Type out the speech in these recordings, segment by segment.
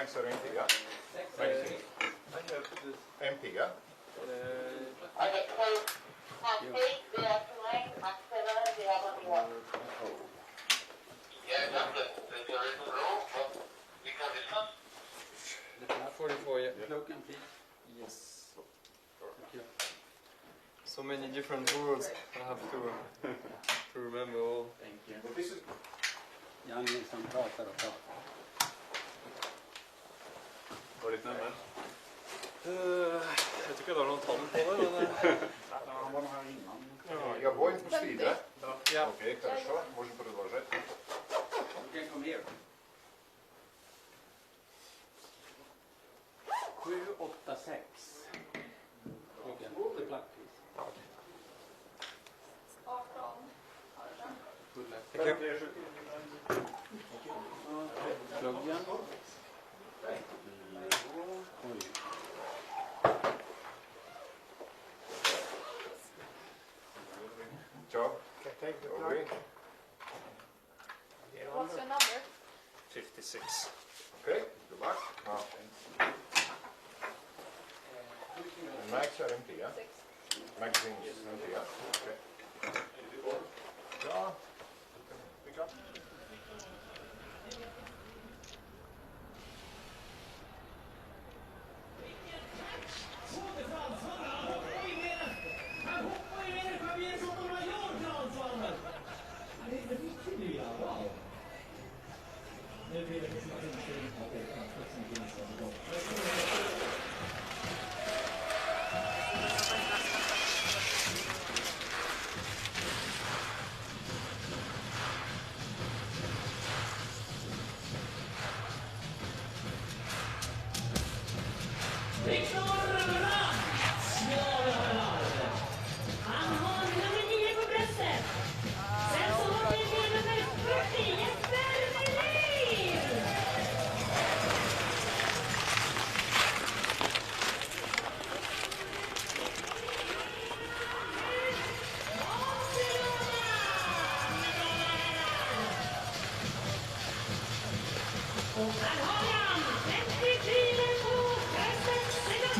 Mags are empty, yeah? Magazine. Empty, yeah? Yes. Thank you. So many different rules. I have to remember all. Thank you. But this is... Jan liksom pratar och pratar. Var det nummer? Jag tycker det har någon tom på det. Men... Han var nog här innan. Я воин пусти, да? Ja. Окей, хорошо. Можем продолжать. Okej, kom här. 7, 8, 6. Okej, det är plackvis. 18. Pluggen. Oj. Job. What's your number? 56. Okay, good luck. Mags are empty, yeah? 6. Magazine is empty, yeah? Okay. Ja. Pick up.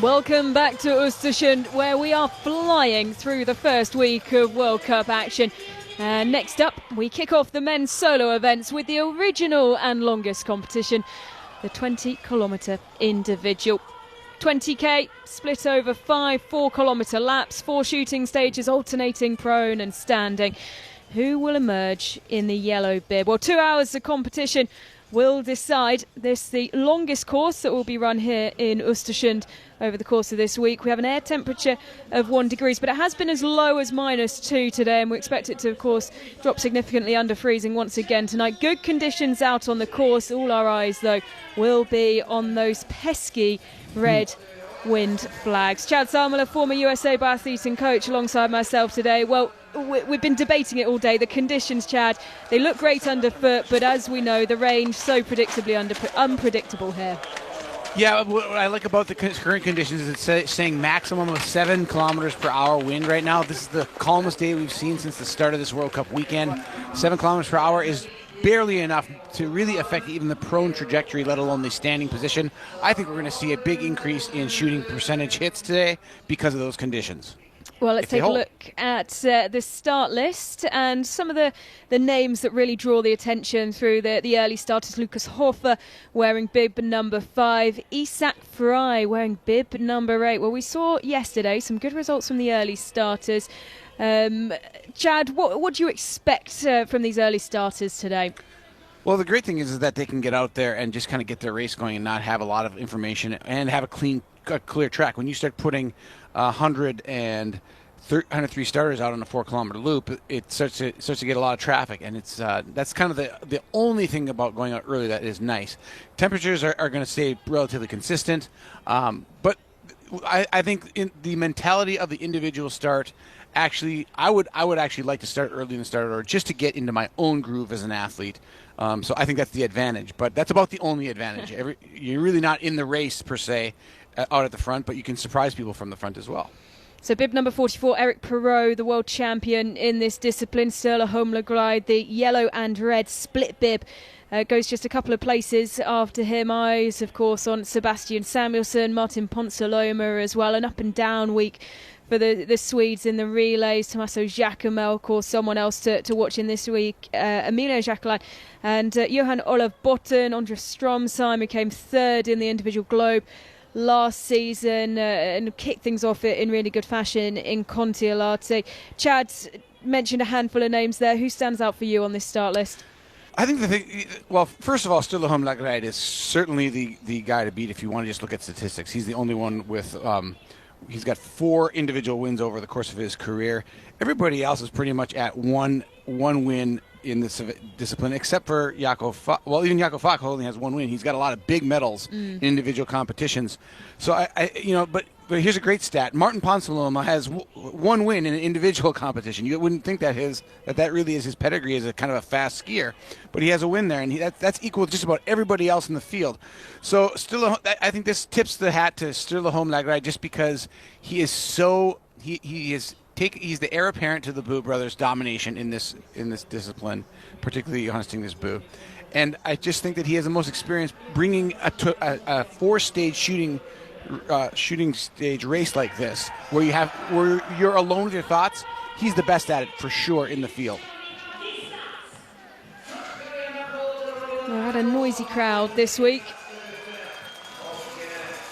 Welcome back to Ostersund, where we are flying through the first week of World Cup action. Next up, we kick off the men's solo events with the original and longest competition, the 20-kilometre individual. 20k split over 5 4-kilometre laps, 4 shooting stages alternating prone and standing. Who will emerge in the yellow bib? Well, 2 hours of competition will decide. This the longest course that will be run here in Ostersund over the course of this week. We have an air temperature of 1 degree, but it has been as low as -2 today, and we expect it to, of course, drop significantly under freezing once again tonight. Good conditions out on the course. All our eyes, though, will be on those pesky red wind flags. Chad Salmela, former USA biathlete and coach, alongside myself today. Well, we've been debating it all day. The conditions, Chad, they look great underfoot, but as we know, the range so predictably unpredictable here. Yeah, what I like about the current conditions is it's saying maximum of 7 kilometers per hour wind right now. This is the calmest day we've seen since the start of this World Cup weekend. 7 kilometers per hour is barely enough to really affect even the prone trajectory, let alone the standing position. I think we're going to see a big increase in shooting percentage hits today because of those conditions. Well, let's take a look at the start list and some of the names that really draw the attention through the early starters. Lucas Hofer wearing bib number 5. Isak Fry wearing bib number 8. Well, we saw yesterday some good results from the early starters. Chad, what do you expect from these early starters today? Well, the great thing is that they can get out there and just kind of get their race going and not have a lot of information and have a clear track. When you start putting 103 starters out on a 4-kilometer loop, it starts to get a lot of traffic, and it's that's kind of the only thing about going out early that is nice. Temperatures are going to stay relatively consistent, but I think in the mentality of the individual start, actually, I would actually like to start early in the start order just to get into my own groove as an athlete. So I think that's the advantage, but that's about the only advantage. You're really not in the race per se out at the front, but you can surprise people from the front as well. So bib number 44, Eric Perrault, the world champion in this discipline. Sturla Holmlaglide, the yellow and red split bib goes just a couple of places after him. Eyes, of course, on Sebastian Samuelsson, Martin Ponsaloma as well. An up and down week for the Swedes in the relays. Tommaso Giacomo, of course, someone else to watch in this week. Emilio Jacquelin and Johan Olav Botten. Andres Stromsheim, who came third in the individual globe last season and kicked things off in really good fashion in Kontiolahti. Chad mentioned a handful of names there. Who stands out for you on this start list? I think first of all, Sturlaholm Lagride is certainly the guy to beat if you want to just look at statistics. He's the only one with he's got 4 individual wins over the course of his career. Everybody else is pretty much at one win in this discipline, except for Jakob Falk. Well, even Jakob Falk only has 1 win. He's got a lot of big medals in individual competitions. So but here's a great stat. Martin Ponsaloma has 1 win in an individual competition. You wouldn't think that really is his pedigree as a kind of a fast skier, but he has a win there, and that's equal to just about everybody else in the field. So I think this tips the hat to Sturlaholm Lagride just because he is so he's the heir apparent to the Boo brothers' domination in this discipline, particularly Johannes Tingnes Boo. And I just think that he has the most experience bringing a 4-stage shooting stage race like this, where you're alone with your thoughts. He's the best at it for sure in the field. We had a noisy crowd this week,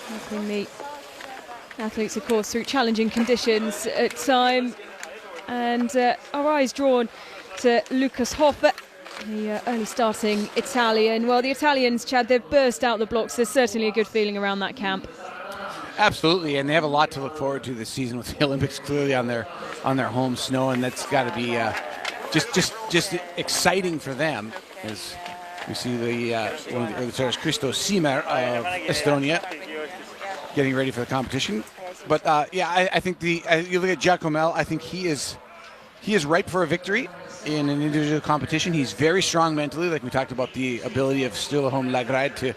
helping the athletes, of course, through challenging conditions at time. And our eyes drawn to Lucas Hofer, the early starting Italian. Well, the Italians, Chad, they've burst out the blocks. There's certainly a good feeling around that camp. Absolutely, and they have a lot to look forward to this season with the Olympics clearly on their home snow, and that's got to be just exciting for them. As we see one of the early starters, Christo Siemer of Estonia, getting ready for the competition. But I think you look at Giacomo. I think he is ripe for a victory in an individual competition. He's very strong mentally, like we talked about the ability of Sturlaholm Lagride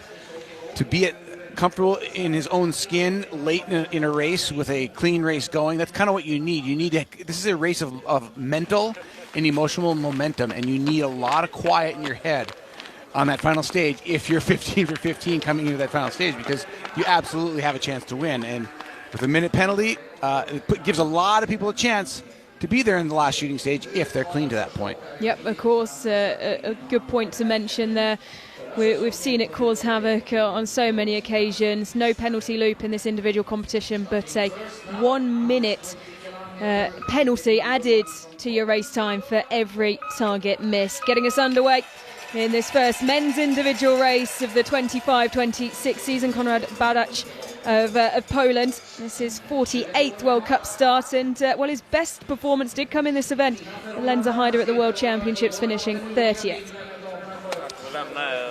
to be comfortable in his own skin late in a race with a clean race going. That's kind of what you need. This is a race of mental and emotional momentum, and you need a lot of quiet in your head on that final stage if you're 15 for 15 coming into that final stage, because you absolutely have a chance to win. And with a minute penalty, it gives a lot of people a chance to be there in the last shooting stage if they're clean to that point. Yep, of course, a good point to mention there. We've seen it cause havoc on so many occasions. No penalty loop in this individual competition, but a 1 minute penalty added to your race time for every target missed. Getting us underway in this first men's individual race of the 25-26 season. Konrad Badac of Poland. This is 48th World Cup start, and his best performance did come in this event. Lenza Heider at the World Championships, finishing 30th.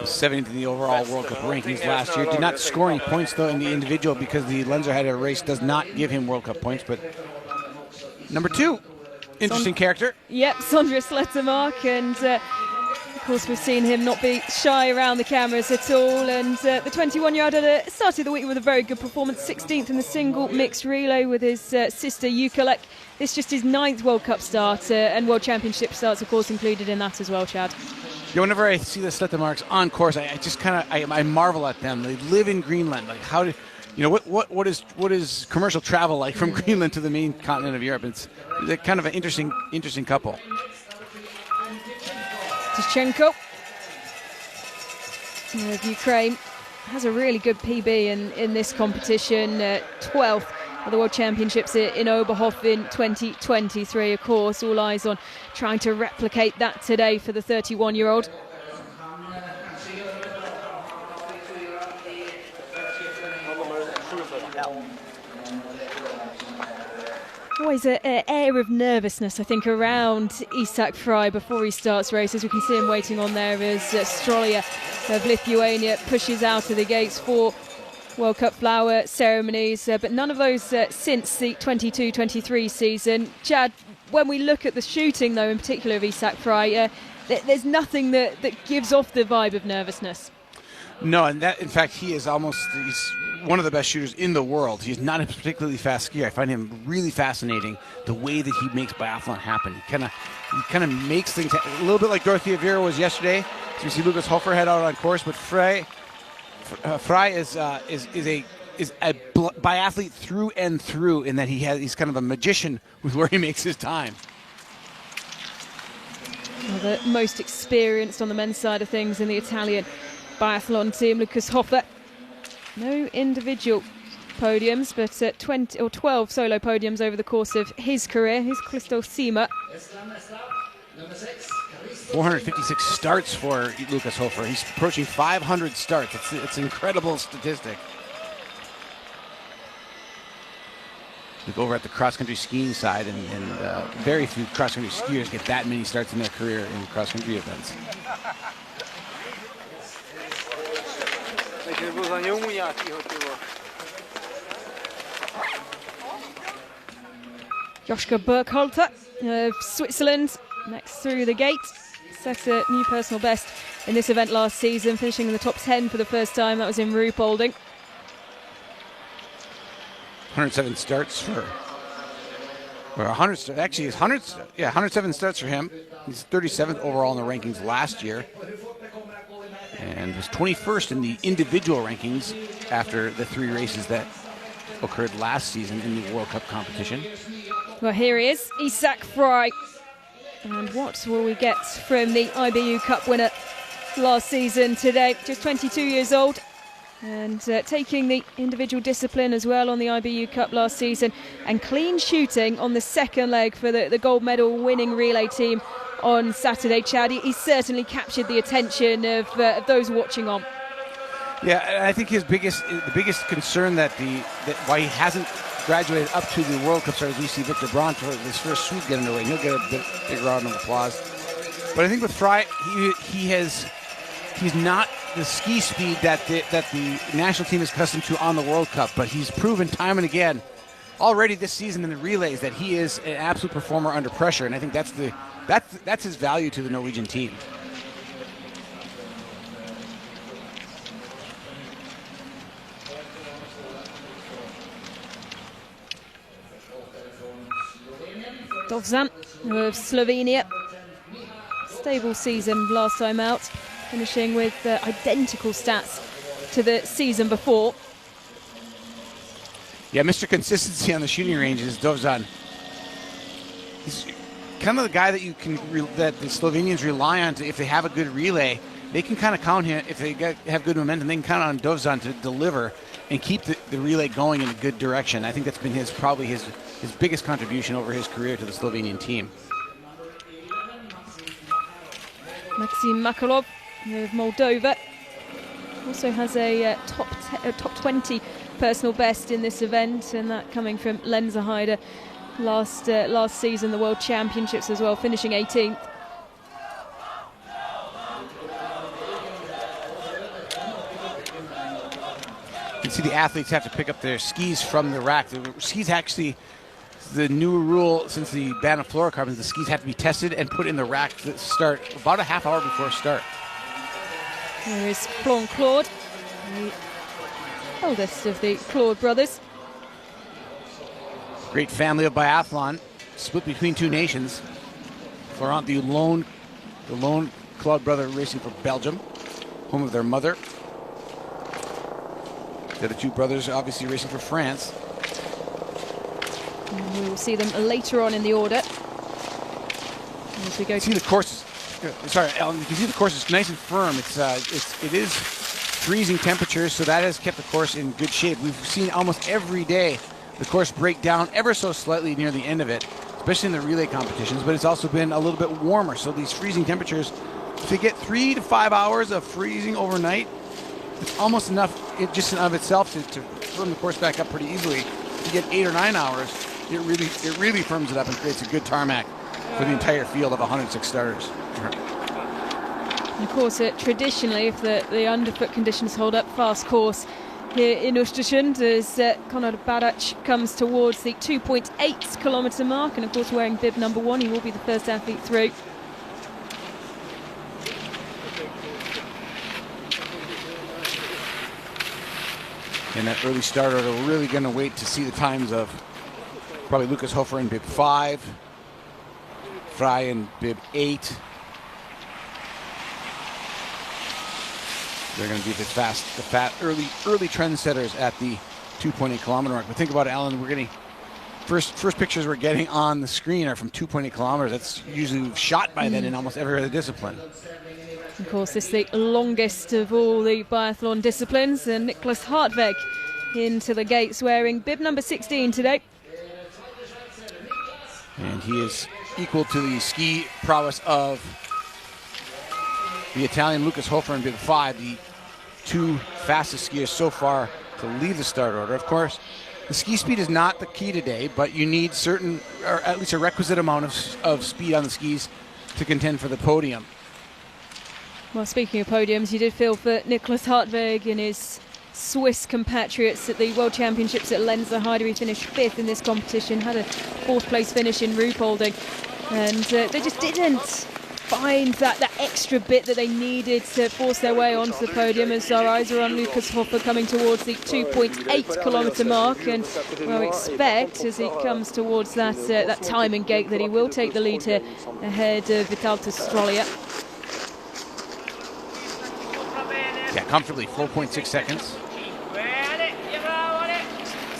7th in the overall World Cup rankings last year. Did not score any points, though, in the individual because the Lenzer Heider race does not give him World Cup points. But number 2, interesting character. Yep, Sondre Slettermark, and of course we've seen him not be shy around the cameras at all. And the 21-year-old started the week with a very good performance, 16th in the single mixed relay with his sister Yukalek. This is just his 9th World Cup start, and World Championship starts, of course, included in that as well, Chad. Yeah, whenever I see the Slettermarks on course, I just kind of I marvel at them. They live in Greenland. Like, how do what is commercial travel like from Greenland to the main continent of Europe? It's kind of an interesting couple. Tischenko of Ukraine has a really good PB in this competition, 12th at the World Championships in Oberhof in 2023. Of course, all eyes on trying to replicate that today for the 31-year-old. Always an air of nervousness, I think, around Isak Frey before he starts races. We can see him waiting on there as Strolia of Lithuania pushes out of the gates for World Cup flower ceremonies, but none of those since the 22-23 season. Chad, when we look at the shooting, though, in particular of Isak Frey, there's nothing that gives off the vibe of nervousness. No, and that, in fact, he's one of the best shooters in the world. He's not a particularly fast skier. I find him really fascinating, the way that he makes biathlon happen. He kind of makes things a little bit like Dorothea Vera was yesterday. So you see Lucas Hofer head out on course, but Frey is a biathlete through and through, in that he's kind of a magician with where he makes his time. Well, the most experienced on the men's side of things in the Italian biathlon team, Lucas Hofer. No individual podiums, but 20 or 12 solo podiums over the course of his career. Here's Christo Sima. 456 starts for Lucas Hofer. He's approaching 500 starts. It's an incredible statistic. Look over at the cross-country skiing side, and very few cross-country skiers get that many starts in their career in cross-country events. Joschka Burkhalter of Switzerland next through the gate. Set a new personal best in this event last season, finishing in the top 10 for the first time. That was in Ruhpolding. 107 starts for, or 100. Actually, it's 100. Yeah, 107 starts for him. He's 37th overall in the rankings last year, and was 21st in the individual rankings after the 3 races that occurred last season in the World Cup competition. Well, here he is, Isak Frey. And what will we get from the IBU Cup winner last season today? Just 22 years old, and taking the individual discipline as well on the IBU Cup last season, and clean shooting on the second leg for the gold medal winning relay team on Saturday. Chad, he certainly captured the attention of those watching on. Yeah, I think the biggest concern that why he hasn't graduated up to the World Cup start, as we see Victor Braun for his first sweep get underway. He'll get a big round of applause. But I think with Frey, he's not the ski speed that the national team is accustomed to on the World Cup, but he's proven time and again already this season in the relays that he is an absolute performer under pressure, and I think that's his value to the Norwegian team. Dovzan of Slovenia. Stable season last time out, finishing with identical stats to the season before. Yeah, Mr. Consistency on the shooting range is Dovzan. He's kind of the guy that that the Slovenians rely on if they have a good relay. They can kind of count him, if they have good momentum, they can count on Dovzan to deliver and keep the relay going in a good direction. I think that's been probably his biggest contribution over his career to the Slovenian team. Maxim Makarov of Moldova also has a top 20 personal best in this event, and that coming from Lenzerheide last season, the World Championships as well, finishing 18th. You can see the athletes have to pick up their skis from the rack. The skis actually, the new rule since the ban of fluorocarbons, the skis have to be tested and put in the rack to start about a half hour before start. There is Florent Claude, the eldest of the Claude brothers. Great family of biathlon, split between 2 nations. Florent, the lone Claude brother, racing for Belgium, home of their mother. The other 2 brothers obviously racing for France. And we will see them later on in the order as we go. See the course. Sorry, Ellen. You can see the course is nice and firm. It is freezing temperatures, so that has kept the course in good shape. We've seen almost every day the course break down ever so slightly near the end of it, especially in the relay competitions. But it's also been a little bit warmer, so these freezing temperatures, to get 3 to 5 hours of freezing overnight, it's almost enough just in of itself to firm the course back up pretty easily. To get 8 or 9 hours, it really firms it up and creates a good tarmac for the entire field of 106 starters. And of course, traditionally, if the underfoot conditions hold up, fast course here in Ostersund as Konrad Barac comes towards the 2.8 kilometre mark, and of course wearing bib number 1, he will be the first athlete through. in that early start order. We're really going to wait to see the times of probably Lucas Hofer in bib 5, Frey in bib 8. They're going to be the fat early trendsetters at the 2.8 kilometer mark. But think about it, Alan, we're getting first pictures we're getting on the screen are from 2.8 kilometers. That's usually shot by then in almost every other discipline. Of course, this is the longest of all the biathlon disciplines, and Nicholas Hartweg into the gates wearing bib number 16 today. And he is equal to the ski prowess of the Italian Lucas Hofer in bib 5, the 2 fastest skiers so far to leave the start order. Of course, the ski speed is not the key today, but you need certain, or at least a requisite amount of speed on the skis to contend for the podium. Well, speaking of podiums, you did feel for Nicholas Hartweg and his Swiss compatriots at the World Championships at Lenzerheide. He finished 5th in this competition, had a 4th place finish in Ruhpolding, and they just didn't find that extra bit that they needed to force their way onto the podium, as our eyes are on Lucas Hofer coming towards the 2.8 kilometre mark, and well, expect as he comes towards that timing gate that he will take the lead here ahead of Vitaltus Strolia. Yeah, comfortably, 4.6 seconds.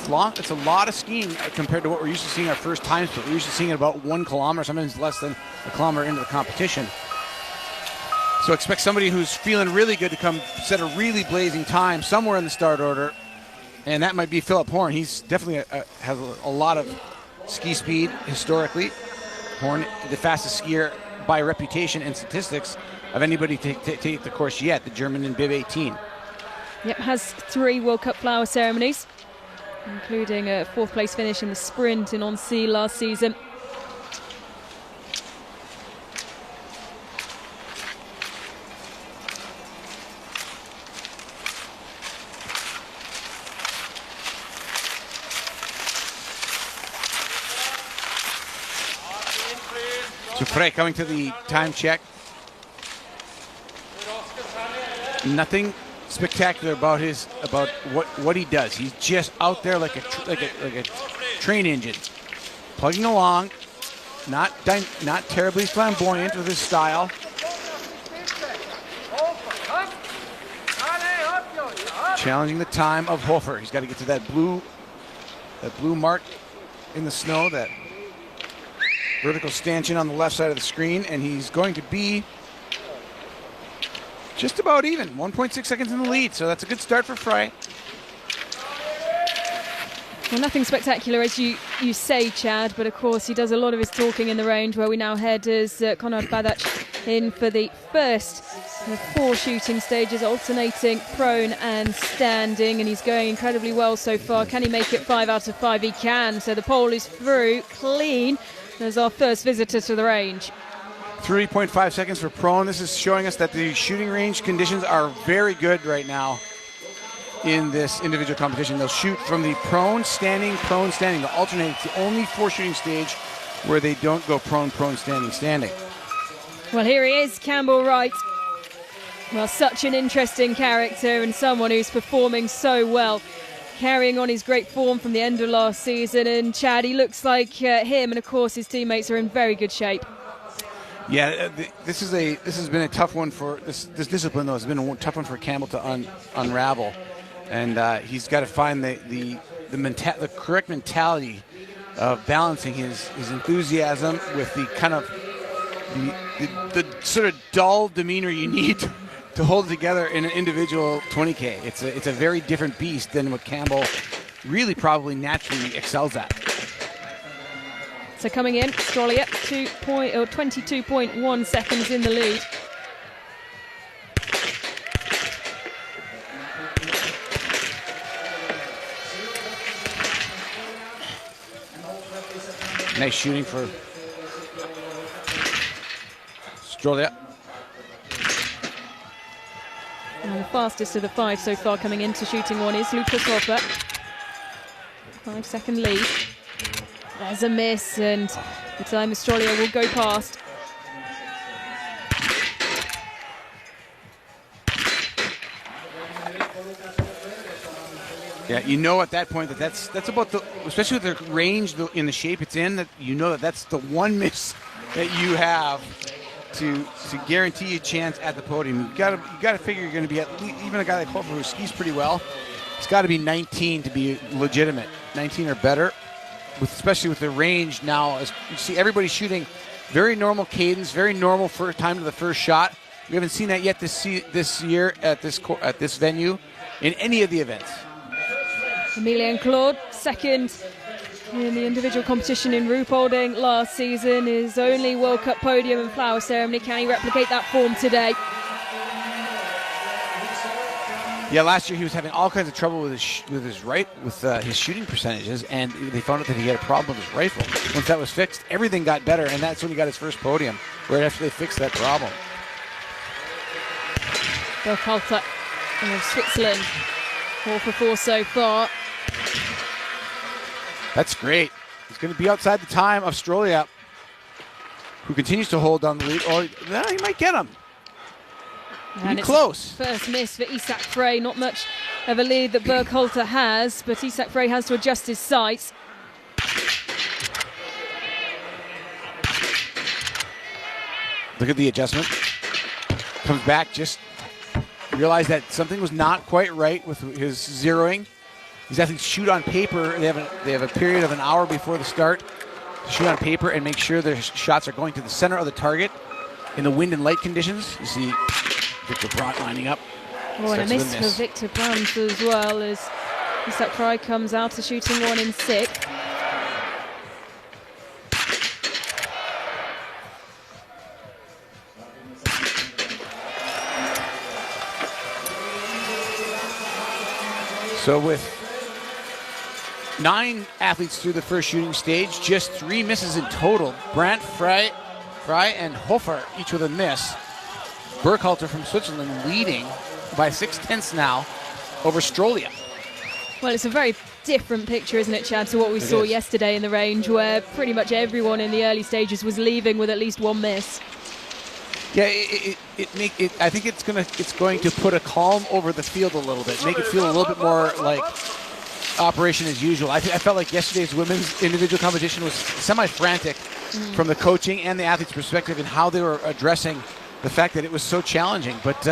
It's a lot of skiing compared to what we're used to seeing our first time split. We're used to seeing about 1 kilometer, sometimes less than a kilometer into the competition. So expect somebody who's feeling really good to come set a really blazing time somewhere in the start order, and that might be Philip Horn. He's definitely has a lot of ski speed historically. Horn, the fastest skier by reputation and statistics of anybody to take the course yet, the German in bib 18. Yep, has 3 World Cup flower ceremonies, including a 4th place finish in the sprint in Annecy last season. So Frey coming to the time check. Nothing spectacular about what he does. He's just out there like a train engine, plugging along, not terribly flamboyant with his style. Challenging the time of Hofer. He's got to get to that blue mark in the snow, that vertical stanchion on the left side of the screen, and he's going to be just about even, 1.6 seconds in the lead, so that's a good start for Frey. Well, nothing spectacular, as you say, Chad, but of course he does a lot of his talking in the range, where we now head as Konrad Badac in for the first of 4 shooting stages, alternating prone and standing, and he's going incredibly well so far. Can he make it 5 out of 5? He can, so the pole is through clean as our first visitor to the range. 3.5 seconds for prone. This is showing us that the shooting range conditions are very good right now in this individual competition. They'll shoot from the prone, standing. They'll alternate. It's the only 4 shooting stage where they don't go prone, standing. Well, here he is, Campbell Wright. Well, such an interesting character and someone who's performing so well, carrying on his great form from the end of last season. And Chad, he looks like him and of course his teammates are in very good shape. Yeah, this has been a tough one for this discipline, though. It's been a tough one for Campbell to unravel, and he's got to find the correct mentality of balancing his enthusiasm with the kind of the sort of dull demeanor you need to hold it together in an individual 20K. It's a very different beast than what Campbell really probably naturally excels at. So coming in, Strolia 22.1 seconds in the lead. Nice shooting for Strolia. And the fastest of the 5 so far coming into shooting one is Lucas Hofer. 5-second lead. There's a miss, and the time Australia will go past. Yeah, you know at that point that's about the, especially with the range in the shape it's in, that you know that's the one miss that you have to guarantee a chance at the podium. You gotta figure you're going to be at least, even a guy like Hofer who skis pretty well, it's got to be 19 to be legitimate. 19 or better, especially with the range now. As you see, everybody's shooting very normal cadence, very normal for time to the first shot. We haven't seen that yet this year at this venue in any of the events. Emilien Claude, second in the individual competition in Ruhpolding last season. His only World Cup podium and flower ceremony. Can he replicate that form today? Yeah, last year he was having all kinds of trouble with his shooting percentages, and they found out that he had a problem with his rifle. Once that was fixed, everything got better, and that's when he got his first podium, right after they fixed that problem. Burkhalter of Switzerland, 4 for 4 so far. That's great. He's going to be outside the time of Strolia, who continues to hold on the lead. Or he might get him. And it's close. First miss for Isak Frey. Not much of a lead that Burkhalter has, but Isak Frey has to adjust his sights. Look at the adjustment. Comes back, just realized that something was not quite right with his zeroing. These athletes shoot on paper. They have a period of an hour before the start to shoot on paper and make sure their shots are going to the center of the target in the wind and light conditions. You see Victor Brandt lining up. Oh, and a miss for Victor Brandt as well, as Isak Frey comes out to shooting 1 in 6. So with 9 athletes through the first shooting stage, just 3 misses in total. Brandt, Frey, and Hofer each with a miss. Burkhalter from Switzerland leading by 6/10 now over Strolia. Well, it's a very different picture, isn't it, Chad, to what we saw yesterday in the range, where pretty much everyone in the early stages was leaving with at least 1 miss. Yeah, I think it's going to put a calm over the field a little bit, make it feel a little bit more like operation as usual. I felt like yesterday's women's individual competition was semi-frantic from the coaching and the athletes' perspective in how they were addressing the fact that it was so challenging. But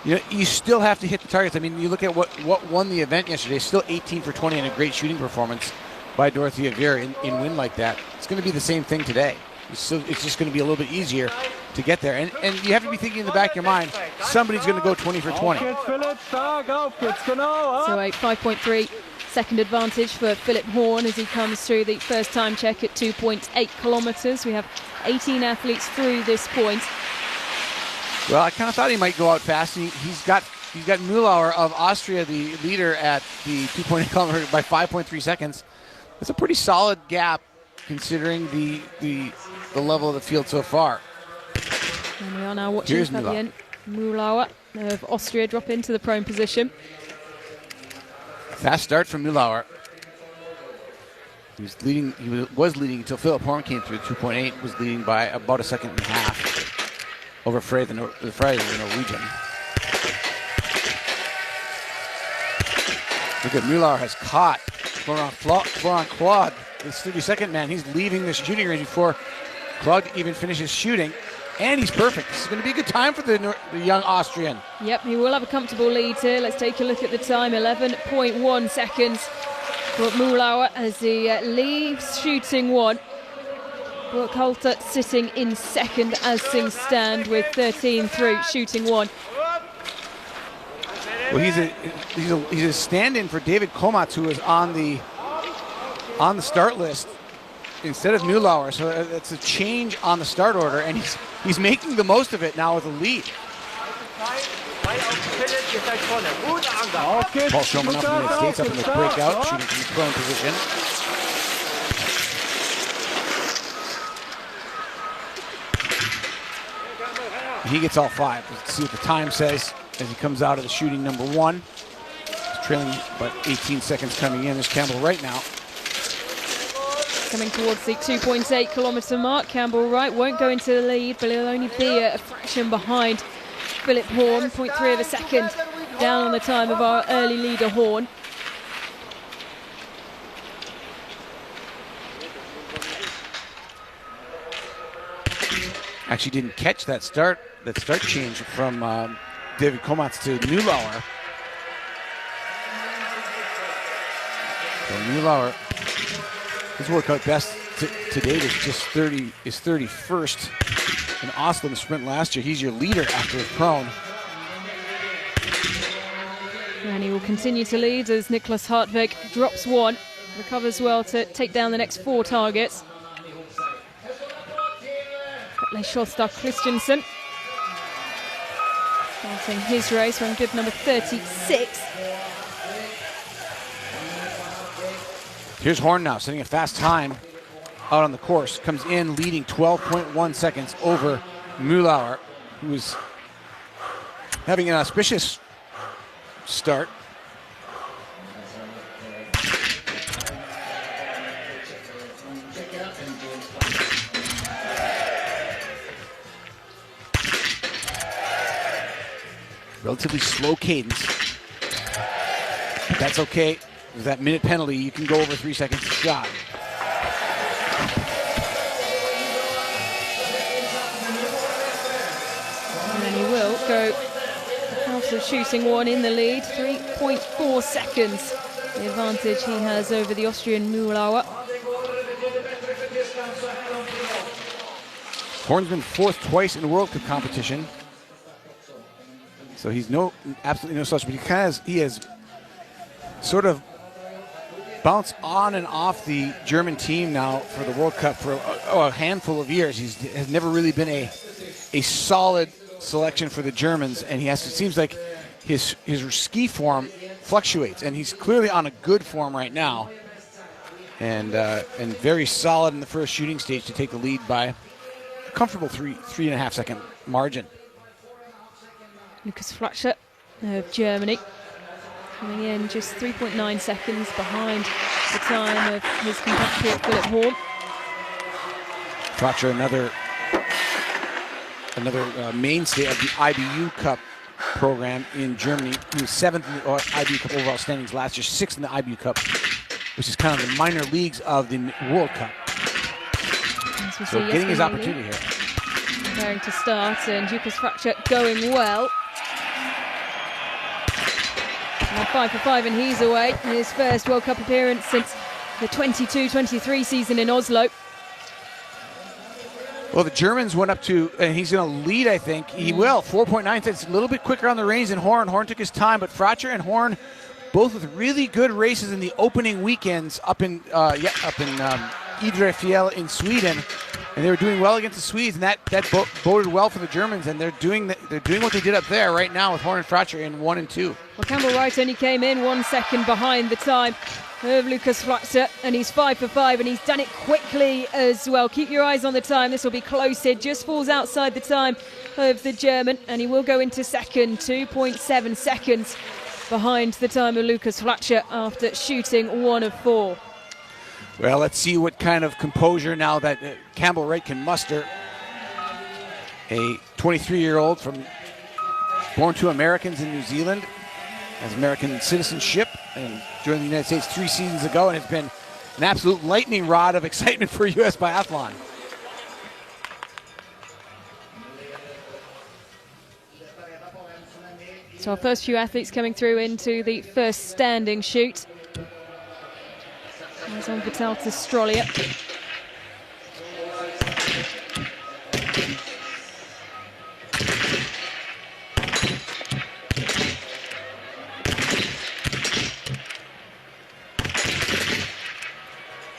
you still have to hit the targets. I mean, you look at what won the event yesterday. Still 18 for 20 and a great shooting performance by Dorothea Veer in wind like that. It's going to be the same thing today. It's just going to be a little bit easier to get there. And you have to be thinking in the back of your mind, somebody's going to go 20 for 20. So a 5.3 second advantage for Philip Horn as he comes through the first time check at 2.8 kilometers. We have 18 athletes through this point. Well, I kind of thought he might go out fast. He's got Mühlauer of Austria, the leader, at the 2.8 kilometer by 5.3 seconds. That's a pretty solid gap considering the level of the field so far. And we are now watching Fabienne Mühlauer of Austria drop into the prone position. Fast start from Mühlauer. He was leading until Philip Horn came through. 2.8 was leading by about 1.5 seconds over Frey, the Norwegian. Look at Mühlauer has caught Florent Claude, the 32nd man. He's leaving the shooting range before Claude even finishes shooting. And he's perfect. This is going to be a good time for the young Austrian. Yep, he will have a comfortable lead here. Let's take a look at the time. 11.1 seconds for Mühlauer as he leaves shooting 1. Burkhalter sitting in second as things stand with 13 through shooting 1. Well, he's a stand-in for David Komatz, who is on the start list instead of Mühlauer. So it's a change on the start order, and he's making the most of it now with a lead. Paul Schoeman up from the United States up in the breakout, shooting from the prone position. He gets all 5. Let's see what the time says as he comes out of the shooting number 1. He's trailing about 18 seconds coming in. There's Campbell Wright now. Coming towards the 2.8 kilometer mark. Campbell Wright won't go into the lead, but he'll only be a fraction behind Philip Horn. 0.3 of a second down on the time of our early leader Horn. Actually didn't catch that start change from David Komatz to Mühlauer. So Mühlauer, his workout best to date is just 31st in Oslo in the sprint last year. He's your leader after his prone. And he will continue to lead as Niklas Hartvig drops one, recovers well to take down the next 4 targets. Petle Sjolstad Christensen starting his race from good number 36. Here's Horn now, setting a fast time out on the course. Comes in leading 12.1 seconds over Mühlauer, who is having an auspicious start. Relatively slow cadence. But that's okay. With that minute penalty, you can go over 3 seconds a shot. And he will go after shooting one in the lead, 3.4 seconds. The advantage he has over the Austrian Mühlauer. Horn's been 4th twice in World Cup competition. So he's absolutely no slouch, but he has sort of bounced on and off the German team now for the World Cup for a handful of years. He has never really been a solid selection for the Germans, and it seems like his ski form fluctuates, and he's clearly on a good form right now, and very solid in the first shooting stage to take the lead by a comfortable 3.5 second margin. Lukas Flatscher of Germany coming in just 3.9 seconds behind the time of his compatriot Philip Horn. Flatscher, another mainstay of the IBU Cup program in Germany. He was 7th in the IBU Cup overall standings last year, 6th in the IBU Cup, which is kind of the minor leagues of the World Cup. So getting his opportunity here. Preparing to start, and Lukas Flatscher going well. And 5 for 5, and he's away. His first World Cup appearance since the 22-23 season in Oslo. Well, the Germans went up to, and he's going to lead, I think. He will, 4.9 seconds, a little bit quicker on the reins than Horn. Horn took his time, but Flatscher and Horn both with really good races in the opening weekends up in Idre Fjäll in Sweden. And they were doing well against the Swedes, and that boded well for the Germans. And they're doing what they did up there right now with Horn and Flatscher in 1 and 2. Well, Campbell Wright only came in 1 second behind the time of Lukas Flatscher, and he's 5 for 5, and he's done it quickly as well. Keep your eyes on the time. This will be close. It just falls outside the time of the German, and he will go into second, 2.7 seconds behind the time of Lukas Flatscher after shooting 1 of 4. Well, let's see what kind of composure now that Campbell Wright can muster. A 23-year-old born to Americans in New Zealand, has American citizenship, and joined the United States 3 seasons ago, and it's been an absolute lightning rod of excitement for U.S. Biathlon. So our first few athletes coming through into the first standing shoot. There's on Vitalta Strolia.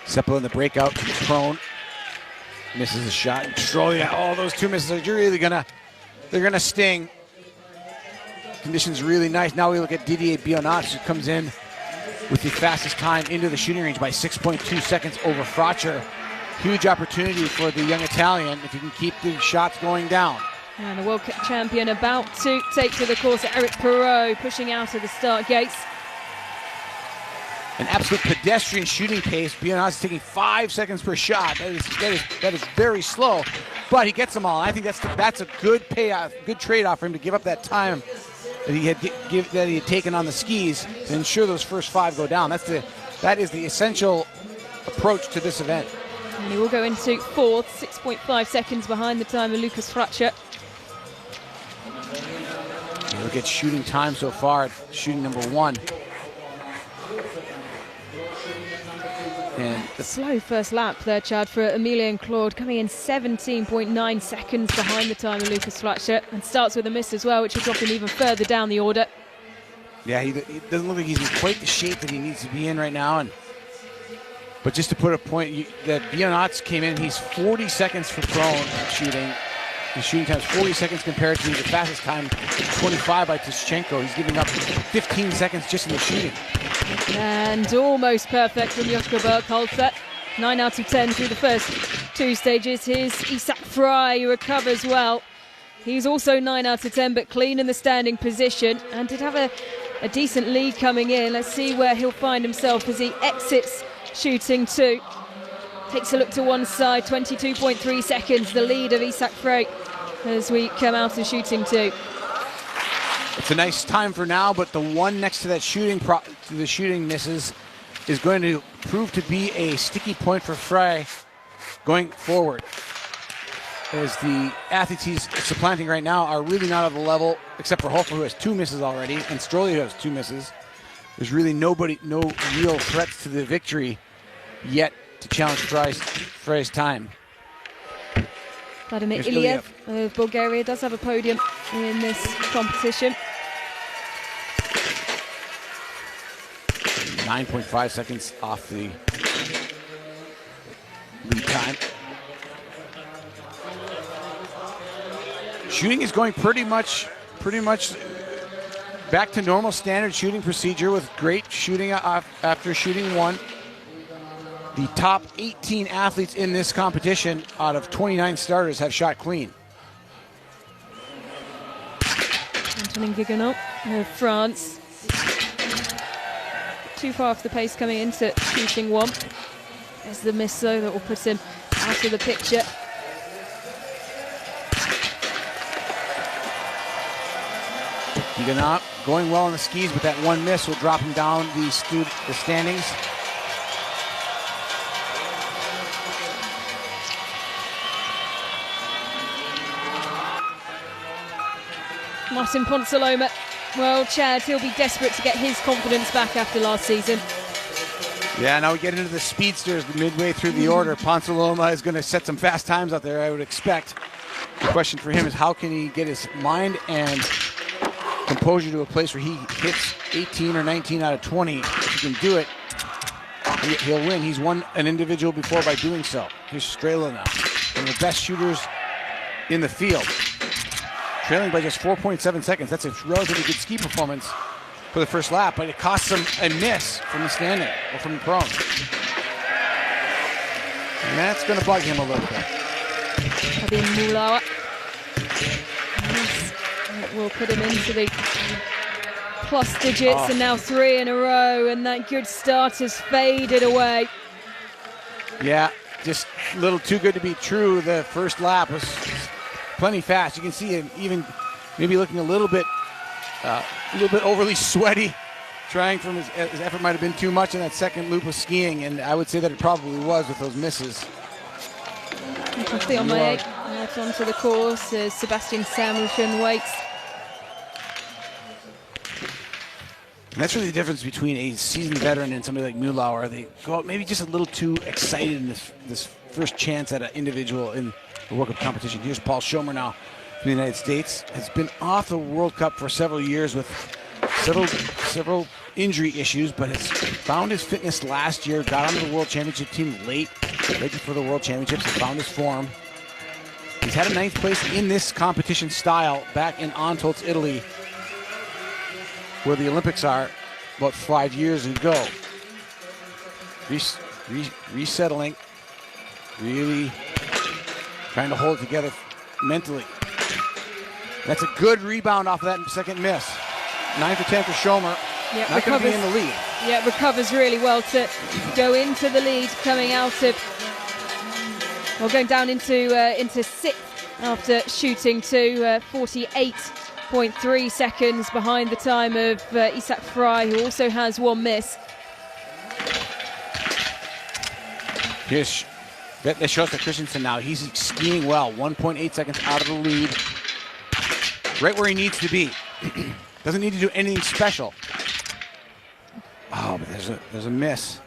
Seppo in the breakout, prone, misses a shot. Strolia, all those 2 misses are really they're gonna sting. Conditions really nice. Now we look at Didier Bionats, who comes in with the fastest time into the shooting range by 6.2 seconds over Flatscher. Huge opportunity for the young Italian if he can keep the shots going down. And the World Cup champion about to take to the course, Eric Perrault, pushing out of the start gates. An absolute pedestrian shooting pace. Bionats is taking 5 seconds per shot. That is very slow, but he gets them all. I think that's a good payoff, good trade-off for him to give up that time that he had taken on the skis to ensure those first 5 go down. That is the essential approach to this event. And he will go into fourth, 6.5 seconds behind the time of Lucas Fratscher. You look at shooting time so far, shooting number 1. And A slow first lap there, Chad, for Emilien Claude, coming in 17.9 seconds behind the time of Lucas Fratscher, and starts with a miss as well, which will drop him even further down the order. yeah, he doesn't look like he's in quite the shape that he needs to be in right now. But just to put a point, that Biathlon came in, he's 40 seconds for prone shooting. His shooting time is 40 seconds compared to the fastest time, 25 by Tushchenko. He's giving up 15 seconds just in the shooting. And almost perfect from Joschka Bergholzer. 9 out of 10 through the first 2 stages. Here's Isak Frey, who recovers well. He's also 9 out of 10, but clean in the standing position, and did have a decent lead coming in. Let's see where he'll find himself as he exits shooting 2. Takes a look to one side, 22.3 seconds, the lead of Isak Frey as we come out of shooting 2. It's a nice time for now, but the one next to that shooting misses is going to prove to be a sticky point for Frey going forward. As the athletes he's supplanting right now are really not at the level, except for Hofer, who has 2 misses already, and Stroley, who has 2 misses. There's really no real threats to the victory yet to challenge Frey's time. Vladimir There's Iliev of Bulgaria does have a podium in this competition. 9.5 seconds off the lead time. Shooting is going pretty much back to normal standard shooting procedure with great shooting after shooting 1. The top 18 athletes in this competition out of 29 starters have shot clean. Antonin Guiganot of France. Too far off the pace coming into shooting 1. There's the miss though that will put him out of the picture. Guiganot going well on the skis, but that one miss will drop him down the standings. Martin Ponsaloma, well, Chad, he'll be desperate to get his confidence back after last season. Yeah, now we get into the speedsters midway through the order. Ponsaloma is going to set some fast times out there, I would expect. The question for him is how can he get his mind and composure to a place where he hits 18 or 19 out of 20. If he can do it, he'll win. He's won an individual before by doing so. Here's Strela now, one of the best shooters in the field. Trailing by just 4.7 seconds. That's a relatively good ski performance for the first lap, but it costs him a miss from the standing, or from the prone. And that's going to bug him a little bit. Fabian Mulauer. Will put him into the plus digits, and now 3 in a row, and that good start has faded away. Yeah, just a little too good to be true. The first lap was plenty fast. You can see him even maybe looking a little bit overly sweaty, trying from his effort might have been too much in that second loop of skiing, and I would say that it probably was with those misses. Quickly on my 8, out onto the course as Sebastian Samuelsson waits. And that's really the difference between a seasoned veteran and somebody like Mulauer. They go out maybe just a little too excited in this first chance at an individual in the World Cup competition. Here's Paul Schomer now from the United States. Has been off the World Cup for several years with several injury issues, but has found his fitness last year, got onto the World Championship team late before the World Championships, and found his form. He's had a 9th place in this competition style back in Antolz, Italy, where the Olympics are about 5 years ago. Resettling, really trying to hold it together mentally. That's a good rebound off of that second miss. 9 for 10 for Schomer. Yeah, not going to be in the lead. Yeah, recovers really well to go into the lead, coming out of, well, going down into 6th after shooting 2, 48.3 seconds behind the time of Isak Frey, who also has 1 miss. Here's Schuster Christensen now, he's skiing well. 1.8 seconds out of the lead. Right where he needs to be. Doesn't need to do anything special. Oh, but there's a miss.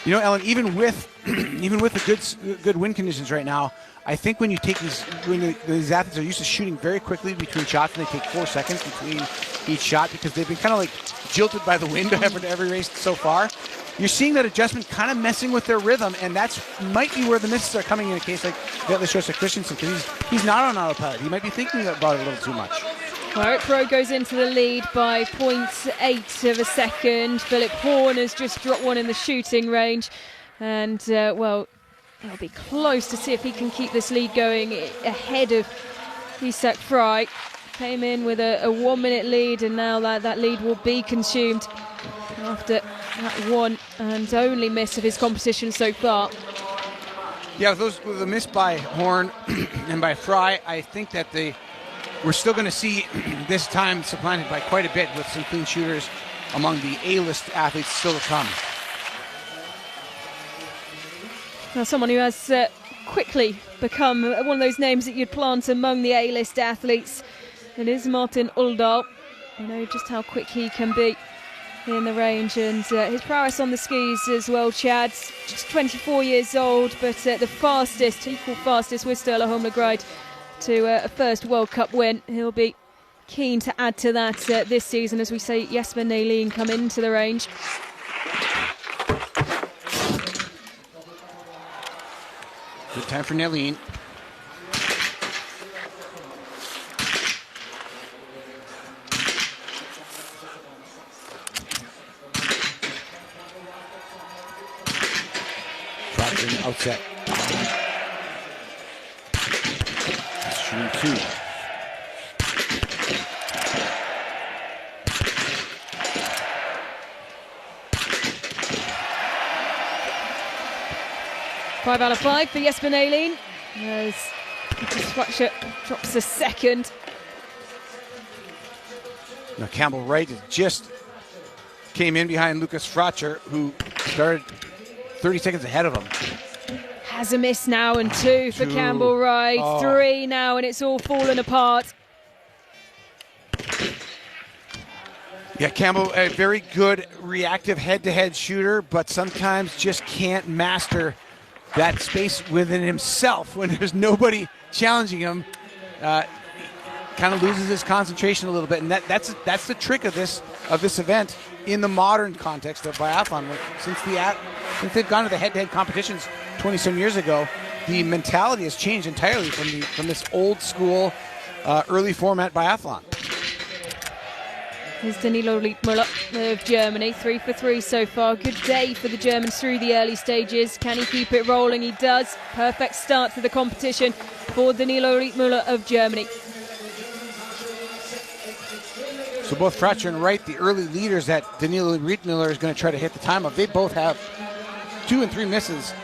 You know, Ellen, even with the good wind conditions right now, I think when these athletes are used to shooting very quickly between shots, and they take 4 seconds between each shot because they've been kind of like jilted by the wind every race so far. You're seeing that adjustment kind of messing with their rhythm, and that's might be where the misses are coming in a case like Biathlon Christensen, because he's not on autopilot. He might be thinking about it a little too much. Well, Eric Perot goes into the lead by 0.8 of a second. Philip Horn has just dropped one in the shooting range. And, well, it'll be close to see if he can keep this lead going ahead of Isak Frey. Came in with a 1 minute lead, and now that lead will be consumed after that one and only miss of his competition so far. Yeah, with the miss by Horn and by Frey, I think that we're still going to see this time supplanted by quite a bit with some clean shooters among the A-list athletes still to come. Now, someone who has quickly become one of those names that you'd plant among the A-list athletes, it is Martin Uldal. You know just how quick he can be in the range, and his prowess on the skis as well, Chad. Just 24 years old, but the fastest, equal fastest with Sturla Holmlegard to a first World Cup win. He'll be keen to add to that this season as we see Jesper Nylén come into the range. Good time for Nylén. Drops in outset. Shooting 2. Five out of 5 for Jesper Nylén as Fracture drops a second. Now Campbell Wright just came in behind Lucas Fracture, who started 30 seconds ahead of him. Has a miss now, and 2 for Campbell Wright. 3 now, and it's all fallen apart. Yeah, Campbell, a very good reactive head-to-head shooter, but sometimes just can't master that space within himself when there's nobody challenging him. Kind of loses his concentration a little bit, and that's the trick of this event in the modern context of biathlon. Since they've gone to the head-to-head competitions 20-some years ago, the mentality has changed entirely from this old school early format biathlon. Here's Danilo Riedmüller of Germany, 3 for 3 so far. Good day for the Germans through the early stages. Can he keep it rolling? He does. Perfect start to the competition for Danilo Riedmüller of Germany. So both Fracture and Wright, the early leaders that Danilo Riedmüller is going to try to hit the time of, they both have 2 and 3 misses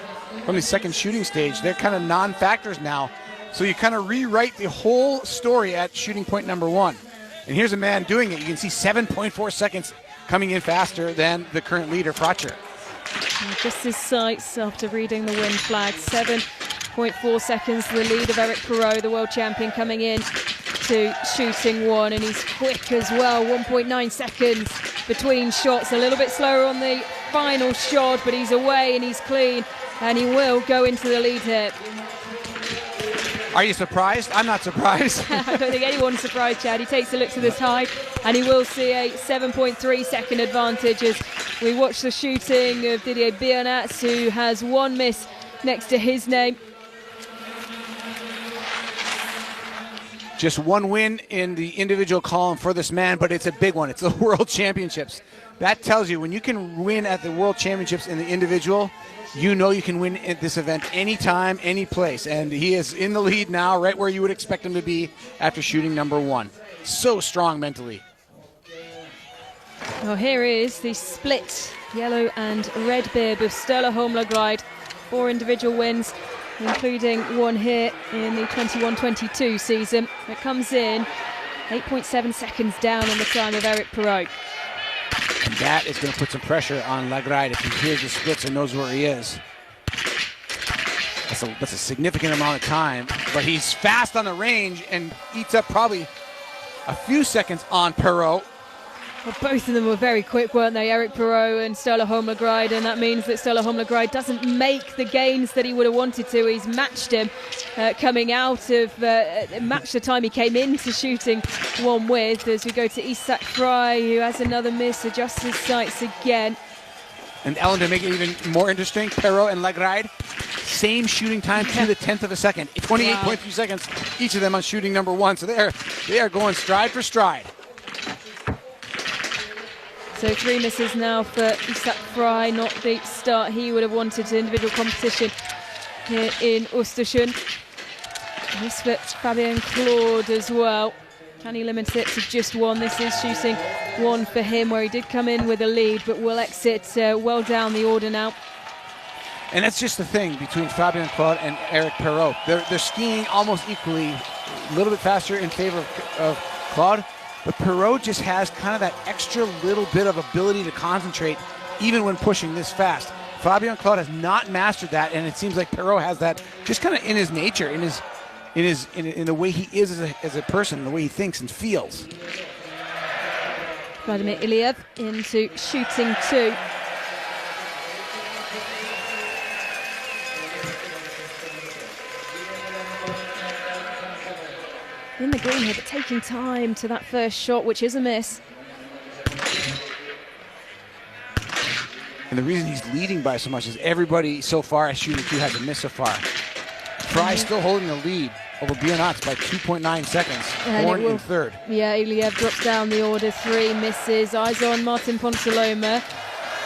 from the second shooting stage. They're kind of non-factors now. So you kind of rewrite the whole story at shooting point number 1. And here's a man doing it. You can see 7.4 seconds coming in faster than the current leader, Fracture. Just his sights after reading the wind flag. 7.4 seconds, the lead of Eric Perot, the world champion, coming in to shooting 1. And he's quick as well, 1.9 seconds between shots. A little bit slower on the final shot, but he's away and he's clean. And he will go into the lead here. Are you surprised? I'm not surprised. I don't think anyone's surprised, Chad. He takes a look to this high, and he will see a 7.3 second advantage as we watch the shooting of Didier Bionats, who has 1 miss next to his name. Just 1 win in the individual column for this man, but it's a big one. It's the World Championships. That tells you when you can win at the World Championships in the individual, you know you can win at this event anytime, any place. And he is in the lead now, right where you would expect him to be after shooting number 1. So strong mentally. Well, here is the split yellow and red bib of Sturla Holmlegard. 4 individual wins, including 1 here in the 21-22 season. It comes in 8.7 seconds down on the time of Eric Perrault. And that is going to put some pressure on Lagride if he hears the splits and knows where he is. That's a significant amount of time, but he's fast on the range and eats up probably a few seconds on Perrault. Well, both of them were very quick, weren't they? Eric Perrault and Ståle Holmgren, and that means that Ståle Holmgren doesn't make the gains that he would have wanted to. He's matched him coming out of, matched the time he came into shooting one with, as we go to Isak Fry, who has another miss, adjusts his sights again. And Ellen, to make it even more interesting, Perrault and Lagride, same shooting time to the 10th of a second. 28.3 seconds, each of them on shooting number one. So they are going stride for stride. So 3 misses now for Isak Fry, not the start he would have wanted to individual competition here in Ostersund. This for Fabien Claude as well. Can he limit it to just one? This is shooting one for him, where he did come in with a lead, but will exit well down the order now. And that's just the thing between Fabien Claude and Eric Perrault. They're skiing almost equally, a little bit faster in favor of Claude, but Perrault just has kind of that extra little bit of ability to concentrate even when pushing this fast. Fabien Claude has not mastered that, and it seems like Perrault has that just kind of in his nature, in the way he is as a person, the way he thinks and feels. Vladimir Iliev into shooting 2. In the green here, but taking time to that first shot, which is a miss. And the reason he's leading by so much is everybody so far at shooting 2 has a miss so far. Fry still holding the lead over Biathlon by 2.9 seconds, born in third. Yeah, Iliev drops down the order, 3 misses. Eyes on Martin Ponsaloma.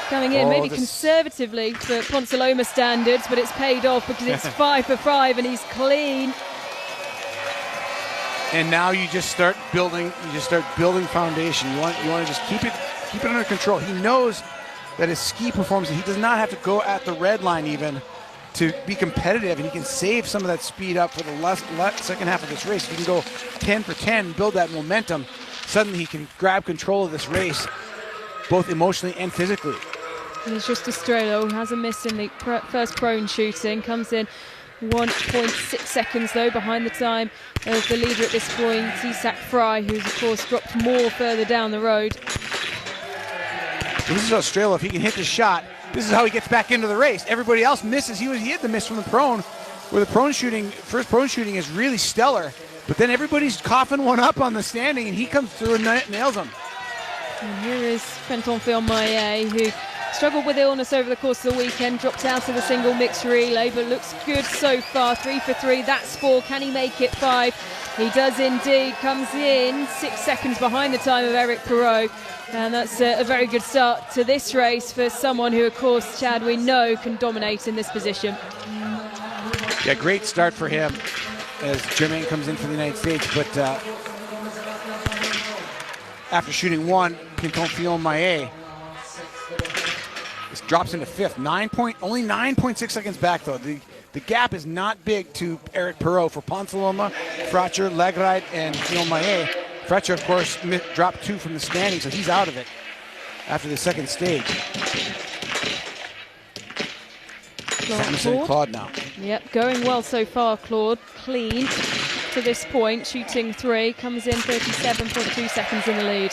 Coming in maybe conservatively for Ponsaloma standards, but it's paid off because it's 5 for 5 and he's clean. And now you just start building. Foundation. You want to just keep it under control. He knows that his ski performance, he does not have to go at the red line even to be competitive, and he can save some of that speed up for the second half of this race. If he can go 10 for 10, build that momentum, suddenly he can grab control of this race, both emotionally and physically. And it's just Estrella who has a miss in the first prone shooting, comes in 1.6 seconds though behind the time of the leader at this point, Isak Fry, who's of course dropped more further down the road. Well, this is Australia. If he can hit the shot, this is how he gets back into the race. Everybody else misses. He had the miss from the prone, where the first prone shooting is really stellar, but then everybody's coughing one up on the standing, and he comes through and nails them. And here is Quentin Firmaillet, who struggled with illness over the course of the weekend, dropped out of the single mixed relay, but looks good so far. 3 for 3, that's 4. Can he make it 5? He does indeed. Comes in 6 seconds behind the time of Eric Perrault. And that's a very good start to this race for someone who, of course, Chad, we know can dominate in this position. Yeah, great start for him as Germain comes in for the United States, but after shooting 1, Quentin Firmaillet drops into 5th. Only 9.6 seconds back, though. The gap is not big to Eric Perrault for Ponsaloma, Fracher, Lagride, and Firmaillet. Fracher, of course, dropped 2 from the standing, so he's out of it after the second stage. Claude now. Yep, going well so far, Claude. Clean to this point, shooting 3, comes in 37.2 seconds in the lead.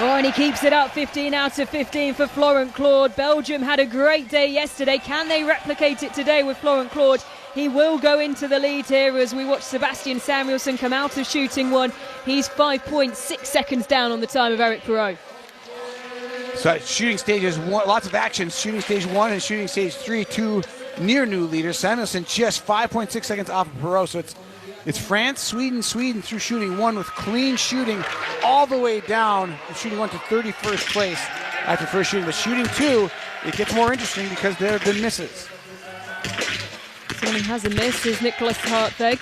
Oh, and he keeps it up, 15 out of 15 for Florent Claude. Belgium had a great day yesterday. Can they replicate it today with Florent Claude? He will go into the lead here as we watch Sebastian Samuelsson come out of shooting 1. He's 5.6 seconds down on the time of Eric Perrault. So shooting stages, lots of action. Shooting stage 1 and shooting stage 3, 2 near new leaders. Samuelsson just 5.6 seconds off of Perrault, so it's France, Sweden through shooting 1 with clean shooting all the way down. Shooting 1 to 31st place after first shooting. But shooting 2, it gets more interesting because there have been misses. Someone who has a miss is Nicholas Hartweg.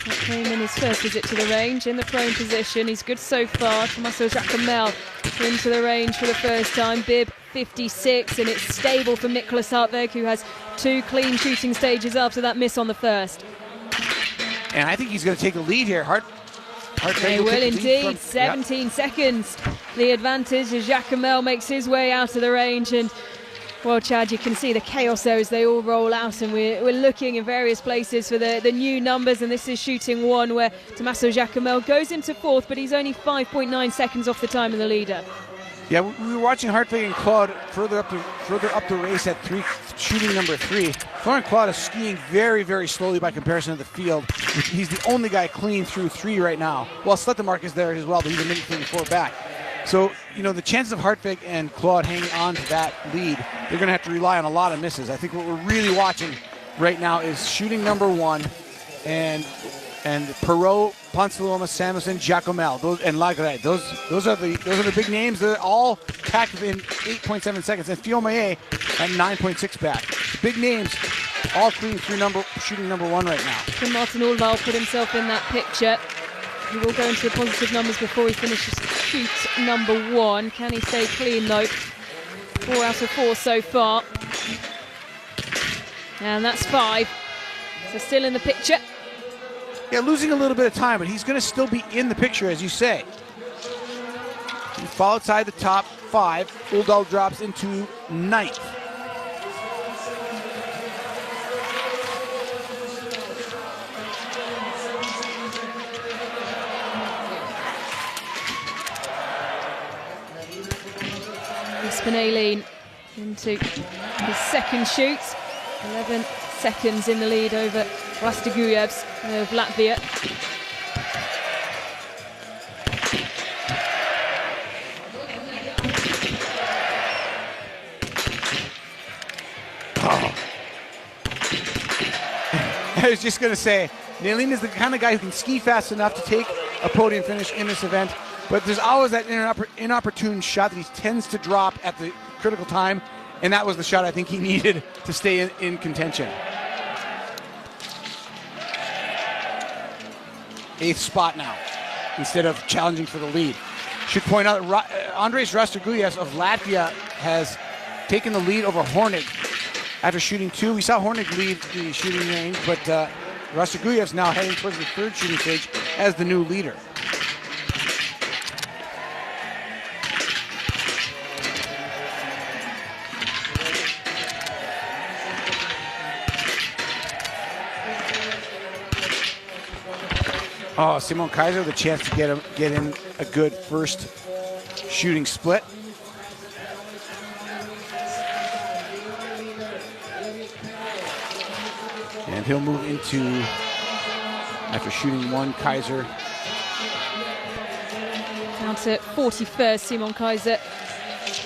That came in his first visit to the range in the prone position. He's good so far. Tommaso Giacomel into the range for the first time. Bib 56, and it's stable from Nicholas Hartvig, who has 2 clean shooting stages after that miss on the first. And I think he's going to take the lead here. They will indeed. 17 seconds. The advantage as Jacomel makes his way out of the range. And, well, Chad, you can see the chaos there as they all roll out. And we're looking in various places for the new numbers. And this is shooting 1 where Tommaso Jacomel goes into 4th, but he's only 5.9 seconds off the time of the leader. Yeah, we were watching Hartvig and Claude further up the race at shooting number 3. Florian Claude is skiing very, very slowly by comparison to the field. He's the only guy clean through 3 right now. Well, Slettemark is there as well, but he's a minute 34 back. So, the chances of Hartvig and Claude hanging on to that lead, they're going to have to rely on a lot of misses. I think what we're really watching right now is shooting number 1 and Perot, Ponsaloma, Samuelson, Jacomel, and Lagret. Those are the big names. They're all packed within 8.7 seconds. And Fiomaye at 9.6 back. Big names, all clean through shooting number 1 right now. Can Martin Olval put himself in that picture? He will go into the positive numbers before he finishes shoot number 1. Can he stay clean though? 4 out of 4 so far. And that's 5. So still in the picture. Yeah, losing a little bit of time, but he's going to still be in the picture, as you say. He fall outside the top 5. Uldal drops into 9th. Spinelli into his second shoot. 11 seconds in the lead over Rastagujevs of Latvia. Oh. I was just going to say, Nalin is the kind of guy who can ski fast enough to take a podium finish in this event, but there's always that inopportune shot that he tends to drop at the critical time, and that was the shot I think he needed to stay in contention. 8th spot now, instead of challenging for the lead. Should point out Andres Rastagujevs of Latvia has taken the lead over Hornig after shooting 2. We saw Hornig leave the shooting range, but Rastagujevs now heading towards the 3rd shooting stage as the new leader. Oh, Simon Kaiser, the chance to get in a good first shooting split. And he'll move into, after shooting 1, Kaiser. Down to 41st, Simon Kaiser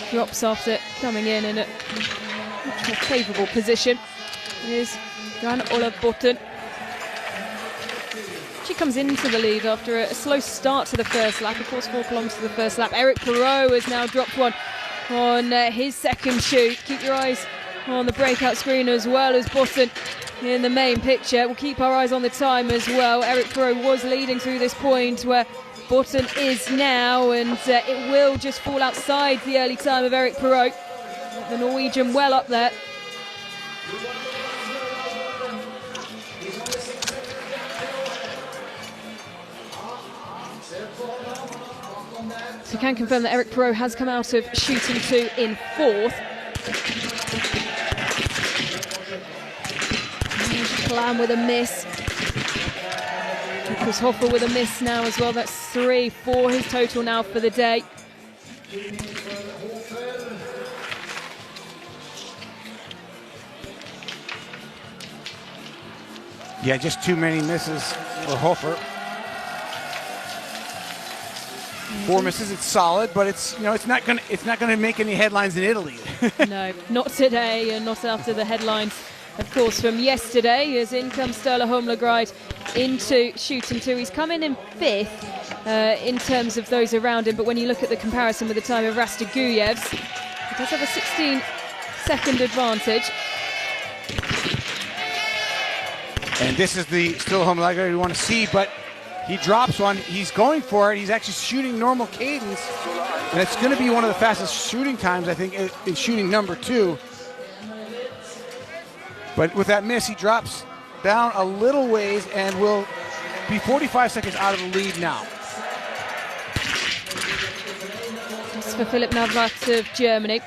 drops after coming in a favourable position. Here's Jan Olav Botten. She comes into the lead after a slow start to the first lap. Of course, 4 kilometres to the first lap. Eric Perot has now dropped 1 on his second shoot. Keep your eyes on the breakout screen as well as Botten in the main picture. We'll keep our eyes on the time as well. Eric Perot was leading through this point where Botten is now, and it will just fall outside the early time of Eric Perot. The Norwegian well up there. So you can confirm that Eric Perot has come out of shooting 2 in 4th. Plan with a miss. Chris Hoffer with a miss now as well. That's 3 for his total now for the day. Yeah, just too many misses for Hofer. 4 misses, it's solid, but it's not gonna make any headlines in Italy. No, not today, and not after the headlines, of course, from yesterday. As in comes Sturla Holmlegreid into shooting 2. He's come in 5th in terms of those around him, but when you look at the comparison with the time of Rastagujevs, he does have a 16-second advantage. And this is the Sturla Holmlegreid we want to see, but He drops one. He's going for it. He's actually shooting normal cadence. And it's going to be one of the fastest shooting times, I think, in shooting number 2. But with that miss, he drops down a little ways and will be 45 seconds out of the lead now. That's for Philipp Navrat of Germany.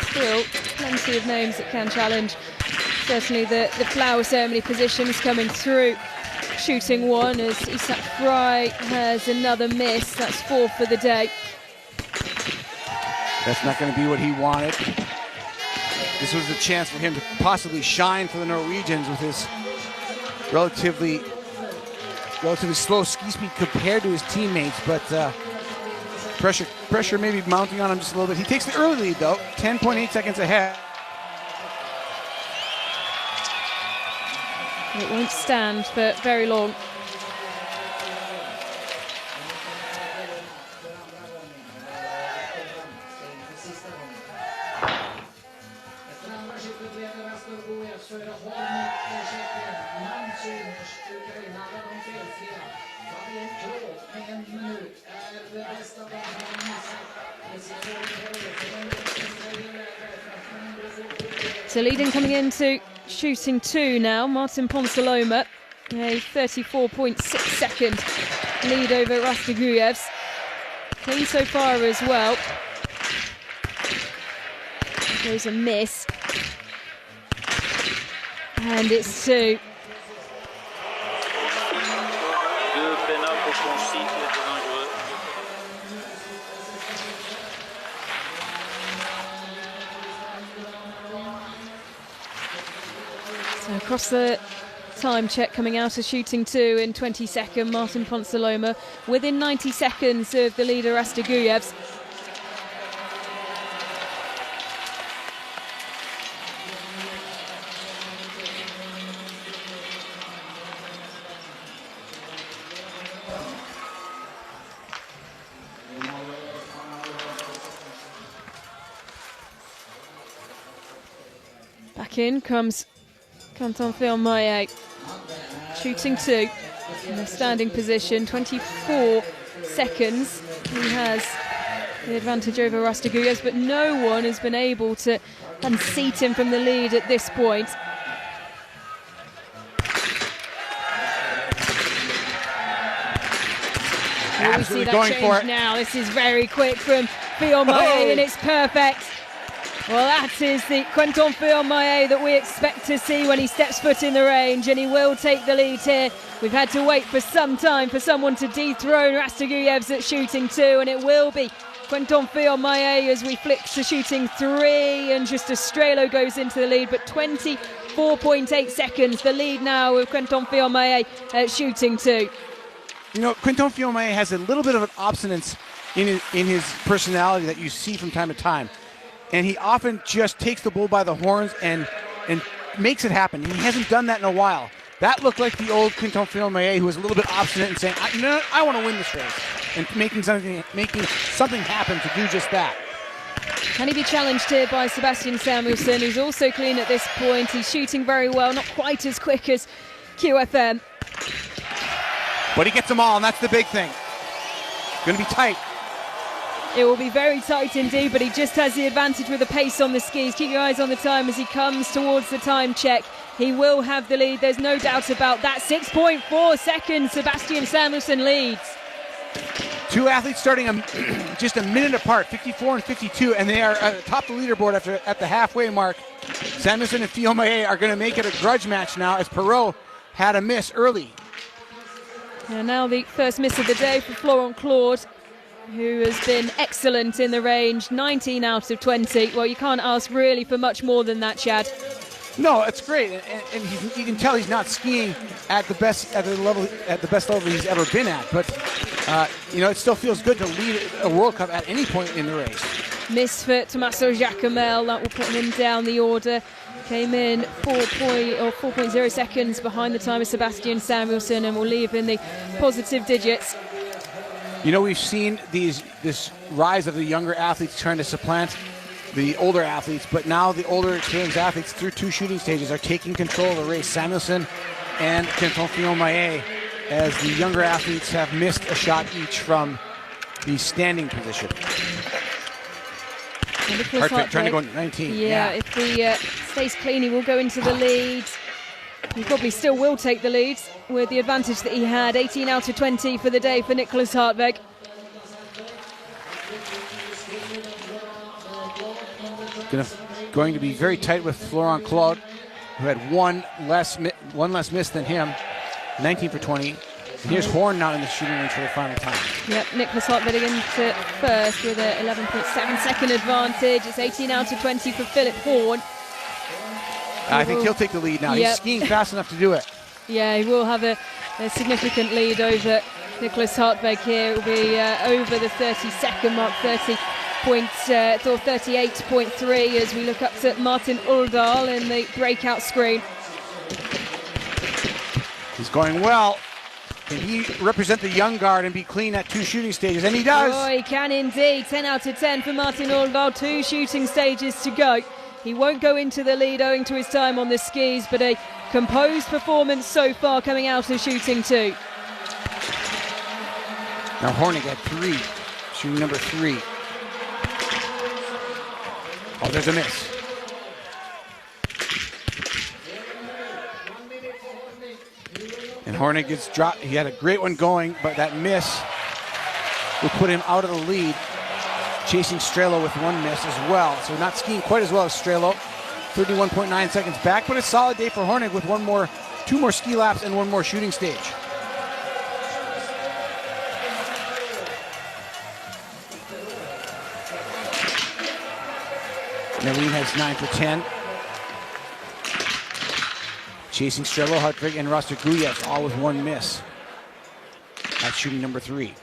Still plenty of names that can challenge. Certainly the flower ceremony positions coming through. Shooting 1 as Isak Fry has another miss. That's 4 for the day. That's not going to be what he wanted. This was a chance for him to possibly shine for the Norwegians with his relatively slow ski speed compared to his teammates, but pressure maybe mounting on him just a little bit. He takes the early lead though, 10.8 seconds ahead. It won't stand for very long. So leading coming into shooting 2 now, Martin Ponsaloma, a 34.6 second lead over Rastiguyevs. Clean so far as well. There's a miss. And it's 2. So across the time check coming out of shooting 2 in 22nd, Martin Ponsaloma within 90 seconds of the leader Rastiguyevs. Back in comes Quentin Fillon-Maillet, shooting 2 in a standing position, 24 seconds. He has the advantage over Rastiguyevs, but no one has been able to unseat him from the lead at this point. Absolutely we see that going change for it now. This is very quick from Fillon-Maillet, and it's perfect. Well, that is the Quentin Fillon-Maillet that we expect to see when he steps foot in the range, and he will take the lead here. We've had to wait for some time for someone to dethrone Rastiguyevs at shooting 2, and it will be Quentin Fillon-Maillet as we flick to shooting 3, and just Estrello goes into the lead, but 24.8 seconds, the lead now with Quentin Fillon-Maillet at shooting 2. You know, Quentin Fillon-Maillet has a little bit of an obstinance in his personality that you see from time to time. And he often just takes the bull by the horns and makes it happen. He hasn't done that in a while. That looked like the old Quentin Fillon-Maillet, who was a little bit obstinate and saying, I want to win this race, and making something happen to do just that. Can he be challenged here by Sebastian Samuelsson, who's also clean at this point? He's shooting very well, not quite as quick as QFM. But he gets them all, and that's the big thing. Going to be tight. It will be very tight indeed, but he just has the advantage with the pace on the skis. Keep your eyes on the time as he comes towards the time check. He will have the lead, there's no doubt about that. 6.4 seconds, Sebastian Samuelsson leads. Two athletes starting just a minute apart, 54 and 52, and they are atop the leaderboard at the halfway mark. Samuelsson and Fillon-Maillet are going to make it a grudge match now, as Perrault had a miss early. And now the first miss of the day for Florent Claude, who has been excellent in the range, 19 out of 20. Well, you can't ask really for much more than that, Chad. No, it's great, and you can tell he's not skiing at the best level he's ever been at. But it still feels good to lead a World Cup at any point in the race. Miss for Tommaso Giacomel, that will put him down the order. Came in 4.0 seconds behind the time of Sebastian Samuelsson, and will leave in the positive digits. You know, we've seen this rise of the younger athletes trying to supplant the older athletes, but now the older experienced athletes through two shooting stages are taking control of the race. Samuelsson and Quentin Fillon-Maillet as the younger athletes have missed a shot each from the standing position. Hartwig trying to go 19. Yeah, if he stays clean, he will go into the lead. He probably still will take the lead with the advantage that he had. 18 out of 20 for the day for Nicholas Hartwig. Going to be very tight with Florent Claude, who had one less miss than him, 19 for 20. And here's Horn now in the shooting range for the final time. Yep, Nicholas Hartwig into first with a 11.7 second advantage. It's 18 out of 20 for Philip Horn. I think he'll take the lead now. He's skiing fast enough to do it. Yeah, he will have a significant lead over Nicholas Hartwig here. It will be over the 30-second mark, 38.3 as we look up to Martin Uldal in the breakout screen. He's going well. Can he represent the young guard and be clean at 2 shooting stages? And he does. Oh, he can indeed. 10 out of 10 for Martin Uldal. 2 shooting stages to go. He won't go into the lead owing to his time on the skis, but a composed performance so far coming out of shooting 2. Now Hornig at 3, shooting number 3. Oh, there's a miss. And Hornig gets dropped. He had a great one going, but that miss will put him out of the lead. Chasing Strelo with 1 miss as well. So not skiing quite as well as Strelo. 31.9 seconds back, but a solid day for Hornig with 2 more ski laps and 1 more shooting stage. Nalin has 9 for 10. Chasing Strelo, Hartwig, and Roster-Guyev all with 1 miss. That's shooting number 3.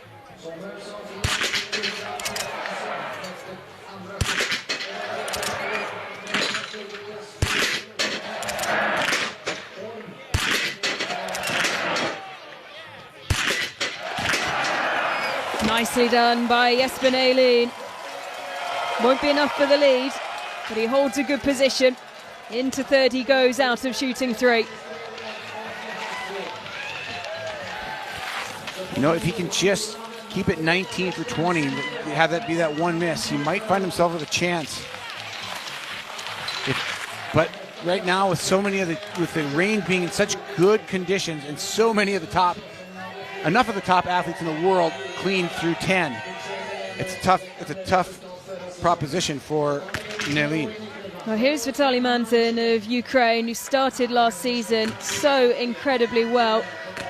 Nicely done by Jesper Nalin. Won't be enough for the lead, but he holds a good position. Into third he goes out of shooting 3. You know, if he can just keep it 19 for 20, have that be that 1 miss, he might find himself with a chance. But right now, with so many of with the rain being in such good conditions and so many of the enough of the top athletes in the world clean through 10, it's a tough proposition for Nalin. Well, here's Vitaly Manzin of Ukraine, who started last season so incredibly well.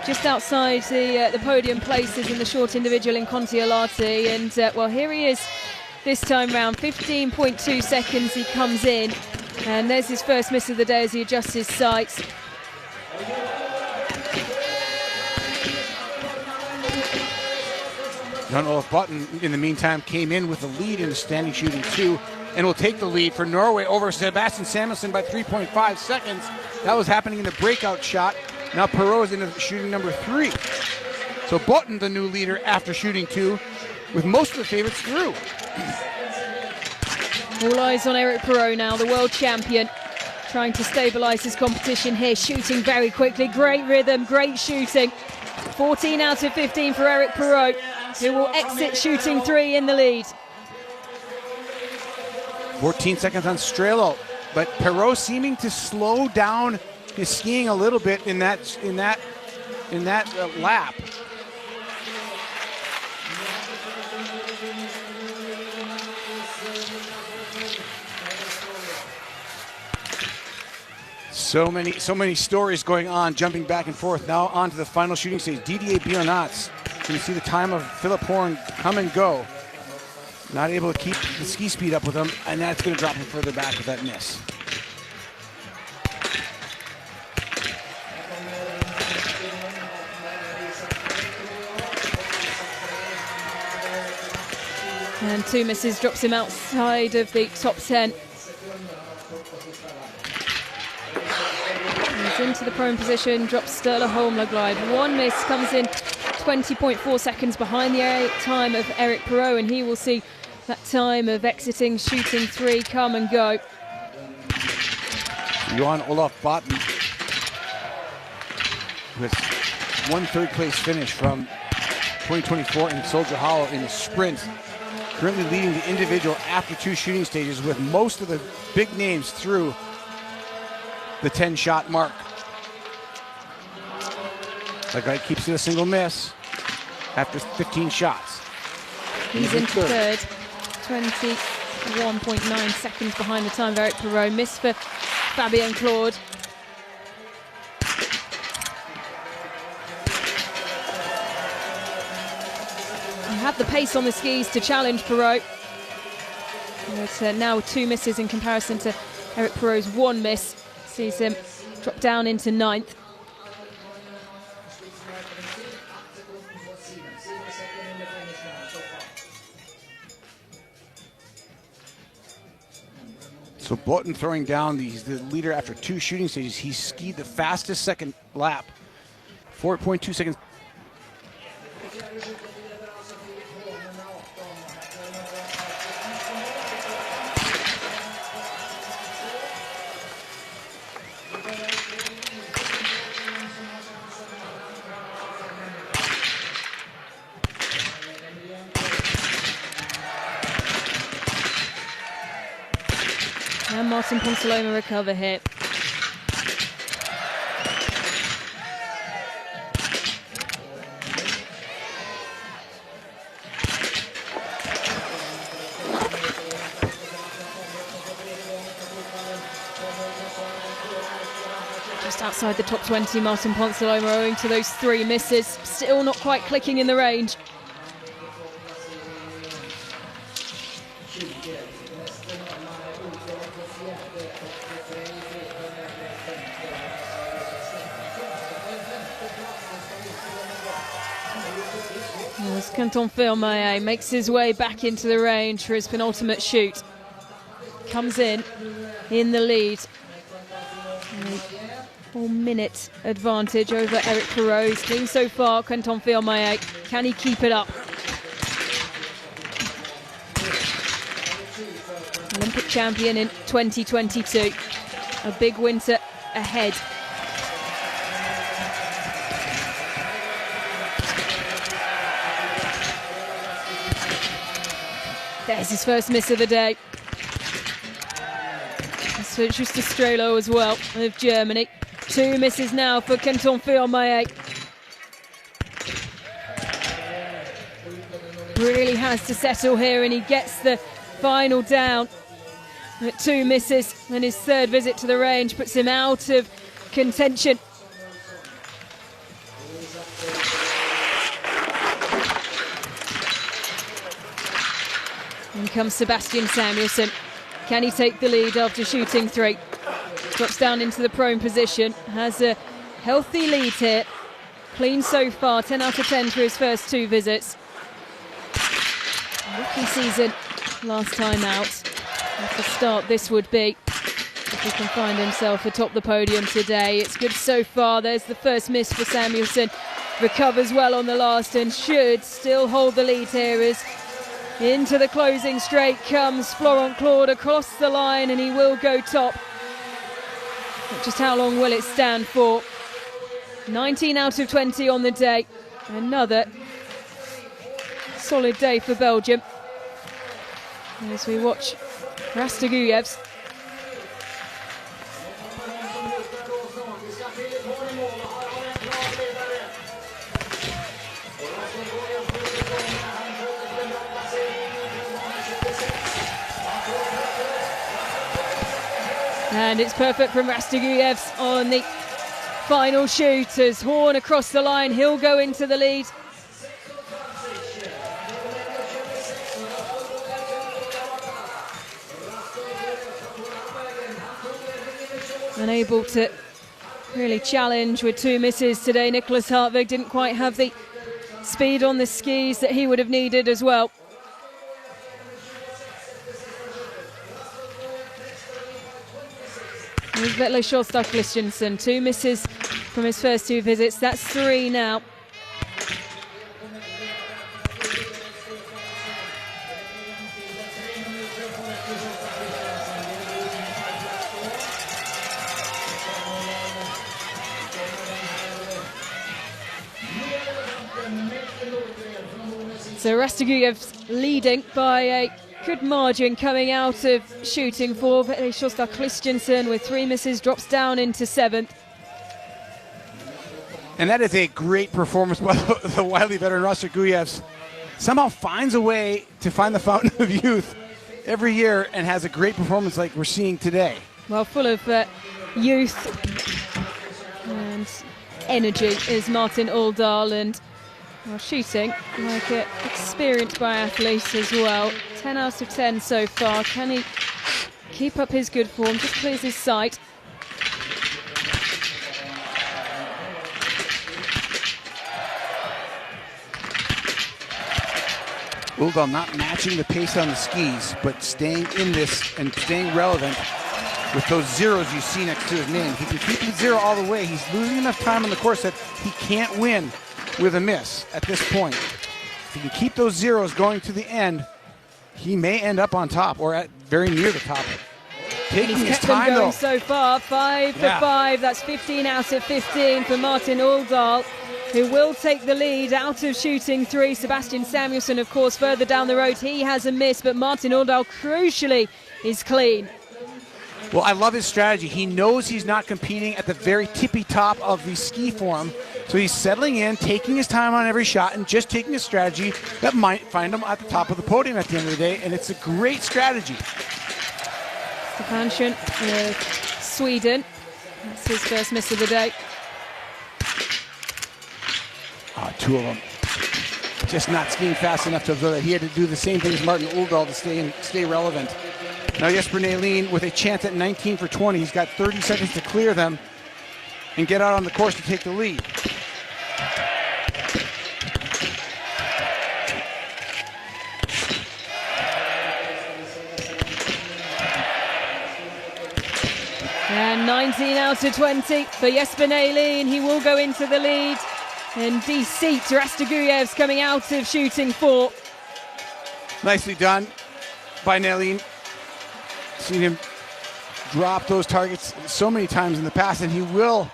Just outside the podium places in the short individual in Kontiolahti. And, well, here he is this time round. 15.2 seconds he comes in. And there's his first miss of the day as he adjusts his sights. Jan-Olof Botten, in the meantime, came in with the lead in the standing shooting 2 and will take the lead for Norway over Sebastian Samuelsson by 3.5 seconds. That was happening in the breakout shot. Now Perot is in shooting number 3. So Botten, the new leader after shooting 2, with most of the favorites through. All eyes on Eric Perot now, the world champion, trying to stabilise his competition here, shooting very quickly. Great rhythm, great shooting. 14 out of 15 for Eric Perot, who will exit shooting 3 in the lead. 14 seconds on Strelo, but Perot seeming to slow down his skiing a little bit in that lap. So many stories going on, jumping back and forth. Now on to the final shooting stage. Didier Bionats. You can see the time of Philip Horn come and go. Not able to keep the ski speed up with him, and that's going to drop him further back with that miss. And 2 misses drops him outside of the top 10. He's into the prone position, drops Sturla Holmler glide. 1 miss, comes in 20.4 seconds behind the time of Eric Perot, and he will see that time of exiting shooting 3 come and go. Jan-Olof Botten with one third-place finish from 2024 in Soldier Hollow in the sprint. Currently leading the individual after 2 shooting stages with most of the big names through the 10-shot mark. That guy keeps it a single miss after 15 shots. He's into third, 21.9 seconds behind the time of Eric Perrault. Miss for Fabien Claude. He had the pace on the skis to challenge Perrault. But now 2 misses in comparison to Eric Perrault's 1 miss. Sees him drop down into 9th. So Botten throwing down, he's the leader after 2 shooting stages. He skied the fastest second lap, 4.2 seconds. And Martin Ponsaloma recover here. Just outside the top 20, Martin Ponsaloma owing to those 3 misses. Still not quite clicking in the range. As Quentin Firmaillet makes his way back into the range for his penultimate shoot. Comes in the lead. A 4-minute advantage over Eric Perrault. He's clean so far, Quentin Firmaillet. Can he keep it up? Olympic champion in 2022. A big winter ahead. There's his first miss of the day. Switches to Strelo as well of Germany. 2 misses now for Quentin Firmaillet. Really has to settle here, and he gets the final down. At 2 misses, and his 3rd visit to the range puts him out of contention. In comes Sebastian Samuelsson. Can he take the lead after shooting 3? Drops down into the prone position. Has a healthy lead here. Clean so far, 10 out of 10 for his first 2 visits. Rookie season last time out. What a start this would be if he can find himself atop the podium today. It's good so far. There's the first miss for Samuelsson. Recovers well on the last and should still hold the lead here as into the closing straight comes Florent Claude across the line, and he will go top. But just how long will it stand for? 19 out of 20 on the day. Another solid day for Belgium. As we watch Rastaguyevs. And it's perfect from Rastaguyevs on the final shoot as Horn across the line. He'll go into the lead. Unable to really challenge with 2 misses today. Nicholas Hartvig didn't quite have the speed on the skis that he would have needed as well. Here's Vetle Sjolstad Christensen, 2 misses from his first 2 visits. That's 3 now. So Rastaguyev's leading by a good margin coming out of shooting 4. Vetle Sjostad Christensen with 3 misses drops down into 7th. And that is a great performance by the wily veteran Rastaguyevs. Somehow finds a way to find the fountain of youth every year and has a great performance like we're seeing today. Well, full of youth and energy is Martin Uldal, and shooting like an experienced biathlete as well. 10 out of 10 so far. Can he keep up his good form? Just clears his sight. Uldal not matching the pace on the skis, but staying in this and staying relevant with those zeros you see next to his name. If he can keep the 0 all the way, he's losing enough time on the course that he can't win with a miss at this point. If he can keep those zeros going to the end, he may end up on top or at very near the top. Taking He's his kept them time going though. so far. 5 for 5. That's 15 out of 15 for Martin Uldal, who will take the lead out of shooting 3. Sebastian Samuelsson, of course, further down the road. He has a miss, but Martin Uldal, crucially, is clean. Well, I love his strategy. He knows he's not competing at the very tippy top of the ski form, so he's settling in, taking his time on every shot, and just taking a strategy that might find him at the top of the podium at the end of the day, and it's a great strategy. Stefansson with Sweden. That's his first miss of the day. 2 of them just not skiing fast enough to observe that. He had to do the same thing as Martin Uldal to stay relevant. Now Jesper Nalin with a chance at 19 for 20. He's got 30 seconds to clear them and get out on the course to take the lead. And 19 out of 20 for Jesper Nalin. He will go into the lead. And D-Seat Rastaguyev's coming out of shooting 4. Nicely done by Nalin. Seen him drop those targets so many times in the past, and he will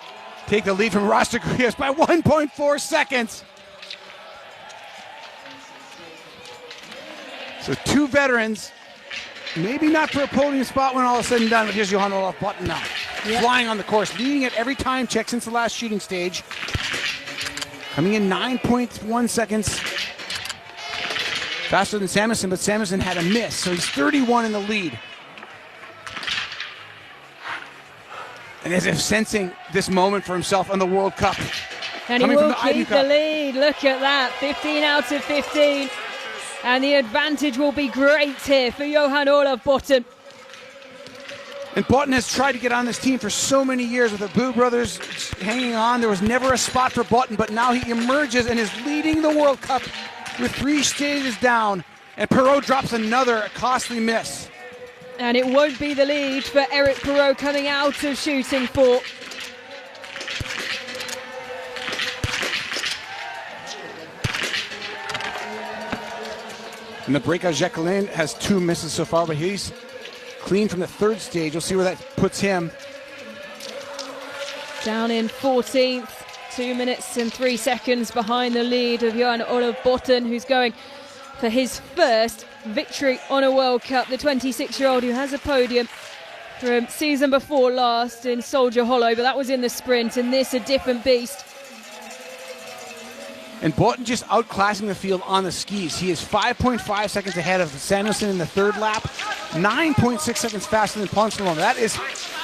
take the lead from Rastaguyevs by 1.4 seconds. So 2 veterans, maybe not for a podium spot when all is said and done, but here's Johan Olaf Button now. Yep. Flying on the course, leading at every time check since the last shooting stage. Coming in 9.1 seconds faster than Samuelsson, but Samuelsson had a miss, so he's 31 in the lead. And as if sensing this moment for himself on the World Cup. And he will keep the lead. Look at that, 15 out of 15. And the advantage will be great here for Johan Olaf Botten. And Botten has tried to get on this team for so many years with the Boo brothers hanging on. There was never a spot for Botten, but now he emerges and is leading the World Cup with 3 stages down. And Perrault drops another costly miss. And it won't be the lead for Eric Perrault coming out of shooting 4. And the breakout Jacqueline has 2 misses so far, but he's clean from the 3rd stage. We'll see where that puts him. Down in 14th, 2 minutes and 3 seconds behind the lead of Johan Olaf Botten, who's going for his first victory on a World Cup. The 26-year-old who has a podium from season before last in Soldier Hollow, but that was in the sprint, and this a different beast. And Botten just outclassing the field on the skis. He is 5.5 seconds ahead of Samuelsson in the 3rd lap, 9.6 seconds faster than Ponsiluoma.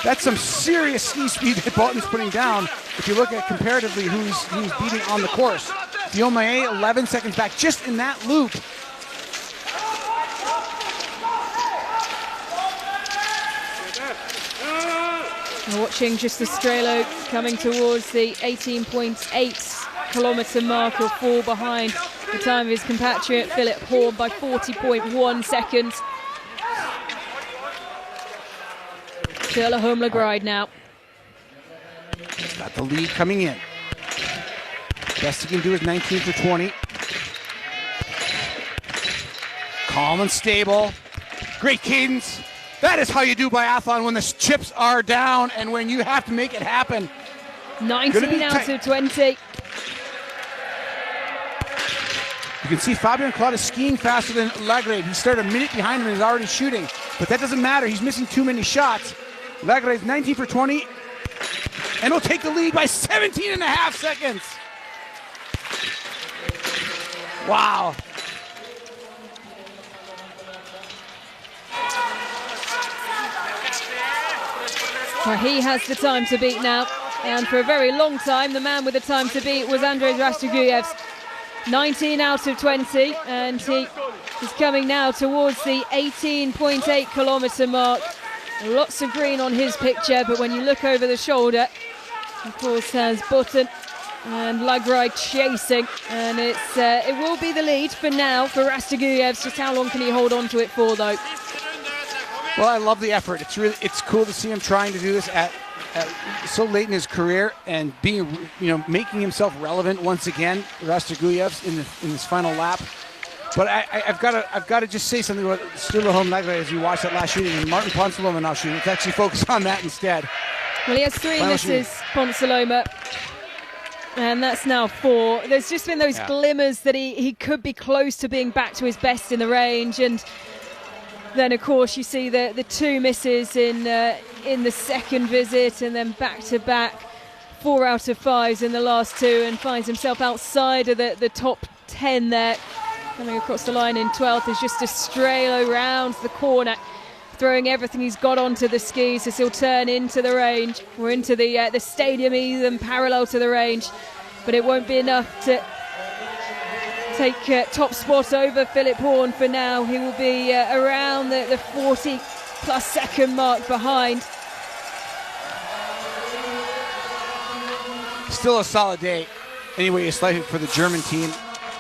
That's some serious ski speed that Botten's putting down. If you look at comparatively who's beating on the course. Diomaye 11 seconds back just in that loop. We're watching just Estrello coming towards the 18.8 kilometre mark, or 4 behind the time of his compatriot Philip Horn by 40.1 seconds. Sturla Humlegreid now. Got the lead coming in. Best he can do is 19 for 20. Calm and stable. Great cadence. That is how you do biathlon when the chips are down and when you have to make it happen. 19 out of 20. You can see Fabian Claude is skiing faster than Lagrade. He started a minute behind him and is already shooting. But that doesn't matter. He's missing too many shots. Lagrade's 19 for 20. And will take the lead by 17 and a half seconds. Wow. Well, he has the time to beat now. And for a very long time, the man with the time to beat was Andrei Rastoguyevs. 19 out of 20, and he is coming now towards the 18.8 kilometre mark. Lots of green on his picture, but when you look over the shoulder, of course, has Button and Lagride chasing, and it will be the lead for now for Rastoguyevs. Just how long can he hold on to it for, though? Well, I love the effort. It's cool to see him trying to do this at so late in his career and being, making himself relevant once again. Rastoguyevs in this final lap. But I've got to just say something about Sturla Lagride as you watch that last shooting, and Martin Ponsaloma now shooting. Let's actually focus on that instead. Well, he has 3 misses, Ponsaloma, and that's now 4. There's just been those glimmers that he could be close to being back to his best in the range, and then of course you see the 2 misses in the second visit, and then back-to-back 4 out of 5s in the last 2, and finds himself outside of the top 10 there. Coming across the line in 12th is just Estrela round the corner, throwing everything he's got onto the skis as he'll turn into the range, or into the stadium even, parallel to the range. But it won't be enough to take top spot over Philip Horn for now. He will be around the 40-plus second mark behind. Still a solid day. Anyway, it's like for the German team,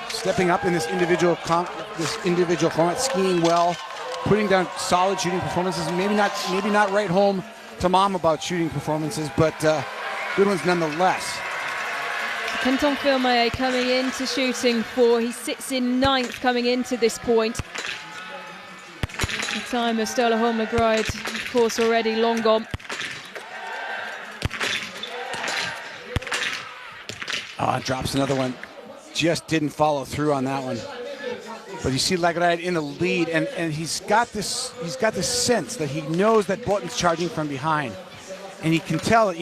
stepping up in this individual format, skiing well, putting down solid shooting performances. Maybe not right home to mom about shooting performances, but good ones nonetheless. Quentin Filmayer coming into shooting 4. He sits in 9th coming into this point. The time of Sturla Holmgren, of course, already long gone. Oh, drops another one. Just didn't follow through on that one. But you see Lagride in the lead, and he's got this sense that he knows that Button's charging from behind, and he can tell it.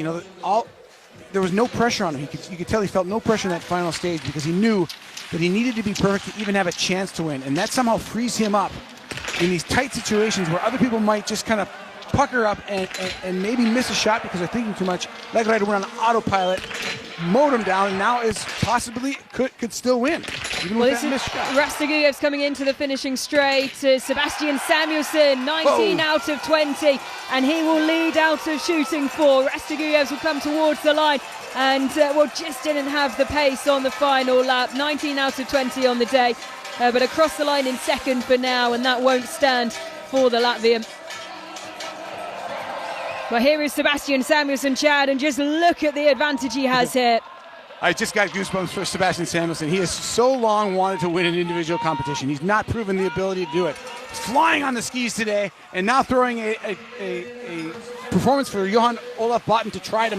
There was no pressure on him. You could tell he felt no pressure in that final stage because he knew that he needed to be perfect to even have a chance to win, and that somehow frees him up in these tight situations where other people might just kind of pucker up and maybe miss a shot because they're thinking too much. Lagride went on autopilot, mowed him down, and now is possibly could still win. Even with that missed shot. Rastoguyevs coming into the finishing straight. Sebastian Samuelsson, 19 out of 20, and he will lead out of shooting 4. Rastoguyevs will come towards the line and just didn't have the pace on the final lap. 19 out of 20 on the day, but across the line in second for now, and that won't stand for the Latvian. But here is Sebastian Samuelsson, Chad, and just look at the advantage he has here. I just got goosebumps for Sebastian Samuelsson. He has so long wanted to win an individual competition. He's not proven the ability to do it. He's flying on the skis today, and now throwing a performance for Johan Olaf Botten to try to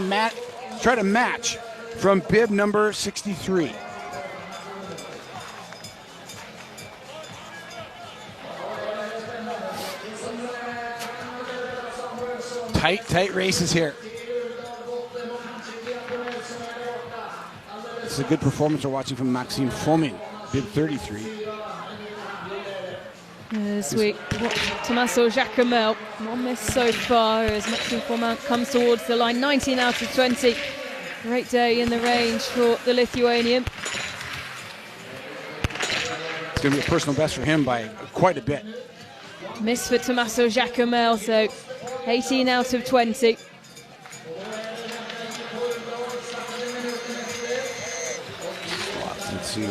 match from bib number 63. Tight races here. This is a good performance we're watching from Maxime Fomin, bib 33. This week, Tommaso Giacomel, 1 miss so far as Maxime Fomin comes towards the line. 19 out of 20. Great day in the range for the Lithuanian. It's going to be a personal best for him by quite a bit. Miss for Tommaso Giacomel, so 18 out of 20. Slots into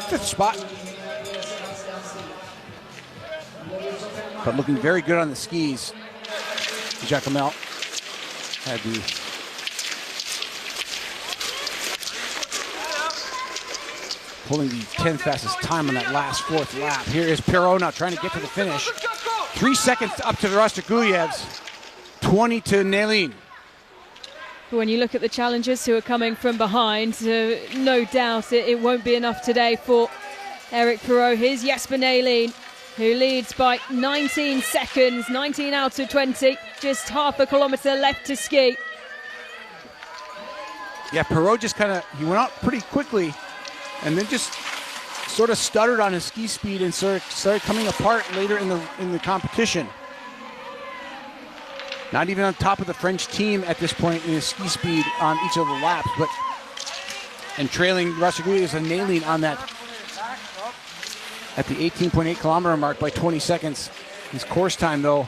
5th spot. But looking very good on the skis. Giacomel had the pulling the 10th fastest time on that last 4th lap. Here is Perrault now trying to get to the finish. 3 seconds up to the Rastoguyevs. 20 to Nelin. But when you look at the challengers who are coming from behind, no doubt it won't be enough today for Eric Perrault. Here's Jesper Nalin, who leads by 19 seconds, 19 out of 20, just half a kilometre left to ski. Yeah, Perrault just he went out pretty quickly and then just sort of stuttered on his ski speed and started coming apart later in the competition. Not even on top of the French team at this point in his ski speed on each of the laps, and trailing Rasigulias and Nalin on that at the 18.8 kilometer mark by 20 seconds. His course time, though,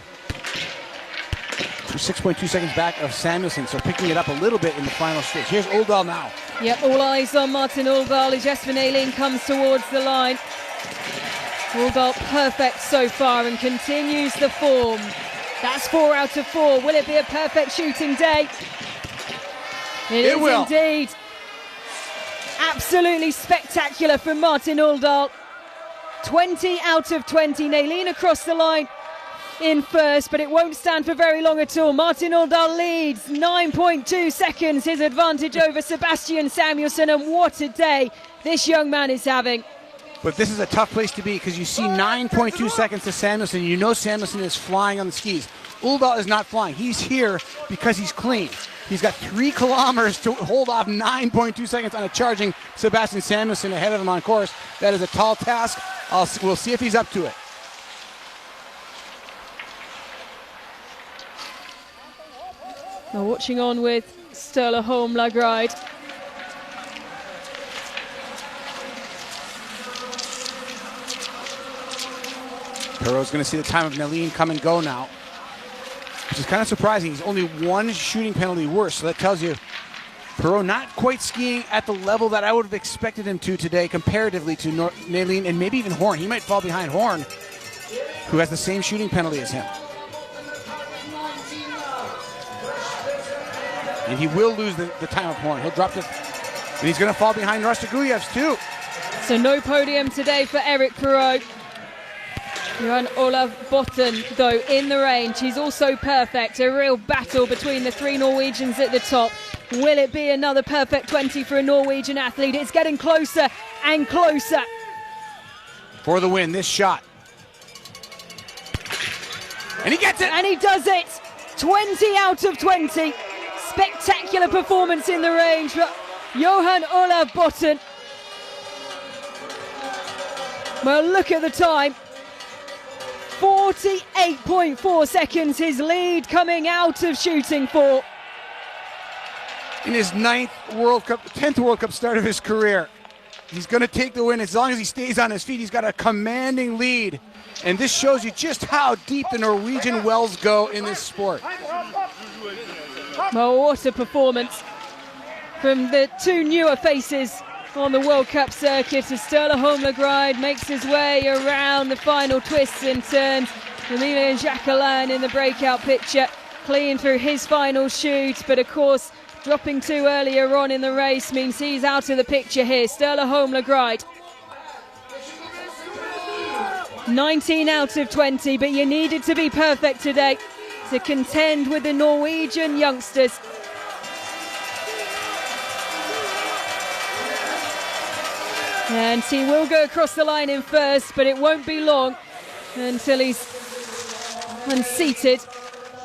6.2 seconds back of Samuelson, so picking it up a little bit in the final stretch. Here's Oldal now. Yep, all eyes on Martin Oldal as Jesper Nalin comes towards the line. Oldal perfect so far and continues the form. That's 4 out of 4. Will it be a perfect shooting day? It will indeed. Absolutely spectacular from Martin Oldal. 20 out of 20. Nalin across the line in first, but it won't stand for very long at all. Martin Oldal leads 9.2 seconds, his advantage over Sebastian Samuelson, and what a day this young man is having. But this is a tough place to be because you see 9.2 seconds to Samuelson. You know Samuelson is flying on the skis. Oldal is not flying. He's here because he's clean. He's got 3 kilometers to hold off 9.2 seconds on a charging Sebastian Samuelson ahead of him on course. That is a tall task. We'll see if he's up to it. Now watching on with Sturla Holm Lagride. Perrault's going to see the time of Nalin come and go now, which is kind of surprising. He's only 1 shooting penalty worse, so that tells you Perrault not quite skiing at the level that I would have expected him to today comparatively to Nalin and maybe even Horn. He might fall behind Horn, who has the same shooting penalty as him. And he will lose the time of Horn. He'll drop it, and he's going to fall behind Rasigulievs too. So no podium today for Eric Perrault. Johan Olav Botten, though, in the range. He's also perfect. A real battle between the 3 Norwegians at the top. Will it be another perfect 20 for a Norwegian athlete? It's getting closer and closer. For the win, this shot. And he gets it! And he does it! 20 out of 20. Spectacular performance in the range for Johan Olav Botten. Well, look at the time. 48.4 seconds, his lead coming out of shooting 4. In his 10th World Cup start of his career. He's going to take the win as long as he stays on his feet. He's got a commanding lead. And this shows you just how deep the Norwegian wells go in this sport. Well, what a performance from the 2 newer faces on the World Cup circuit as Sturla Holm Lagride makes his way around the final twists and turns. Emilien Jacquelin in the breakout picture, clean through his final shoot, but of course dropping 2 earlier on in the race means he's out of the picture here. Sturla Holm Lagride. 19 out of 20, but you needed to be perfect today to contend with the Norwegian youngsters. And he will go across the line in first, but it won't be long until he's unseated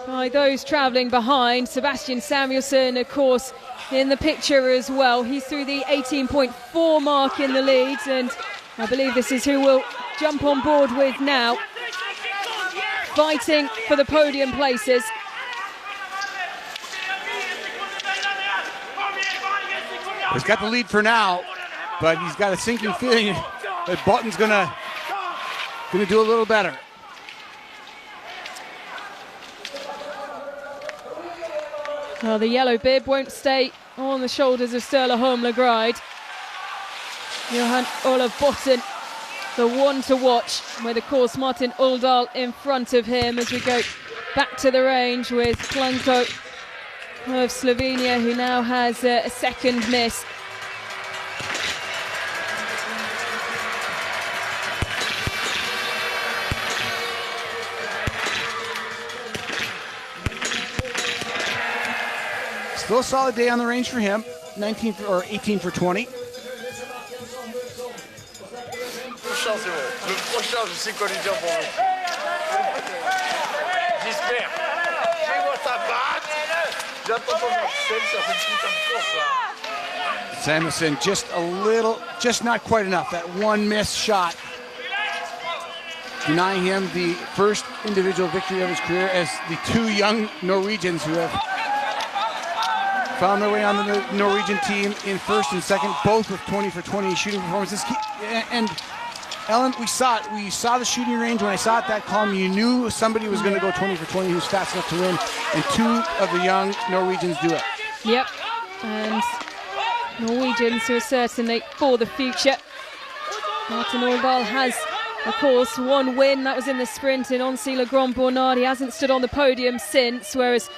by those travelling behind. Sebastian Samuelson, of course, in the picture as well. He's through the 18.4 mark in the lead, and I believe this is who we'll jump on board with now, fighting for the podium places. He's got the lead for now, but he's got a sinking feeling that Botten's gonna do a little better. Well, the yellow bib won't stay on the shoulders of Sturla Holm Lagride. Johan Olav Botten, the one to watch, with of course Martin Oldal in front of him as we go back to the range with Planko of Slovenia, who now has a second miss. Still a solid day on the range for him. 19 or 18 for 20. Prochain, c'est bon. Le prochain, je sais quoi lui dire pour lui. J'espère. Fais-moi ta batte. J'attends ton Axel, ça fait une putain de course là. Samuelson just not quite enough. That one missed shot, denying him the first individual victory of his career as the two young Norwegians who have found their way on the Norwegian team in first and second, both with 20 for 20 shooting performances. And Ellen, we saw it. We saw the shooting range. When I saw it that column, you knew somebody was going to go 20 for 20 who's fast enough to win, and two of the young Norwegians do it. Yep, and Norwegians who are certainly for the future. Martin Oldal has, of course, one win. That was in the sprint in Onsi Le Grand Bornard. He hasn't stood on the podium since, whereas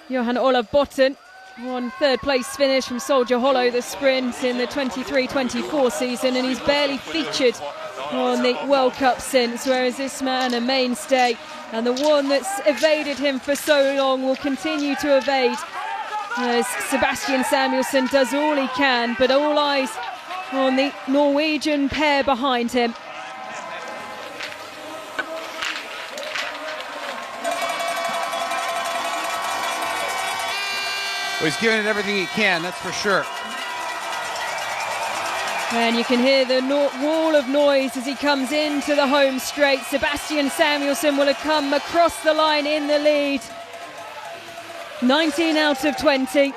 Johan Olav Botten won third place finish from Soldier Hollow, the sprint in the 23-24 season, and he's barely featured on the World Cup since, whereas this man, a mainstay, and the one that's evaded him for so long, will continue to evade as Sebastian Samuelsson does all he can, but all eyes on the Norwegian pair behind him. Well, he's giving it everything he can, that's for sure. And you can hear the wall of noise as he comes into the home straight. Sebastian Samuelsson will have come across the line in the lead. 19 out of 20.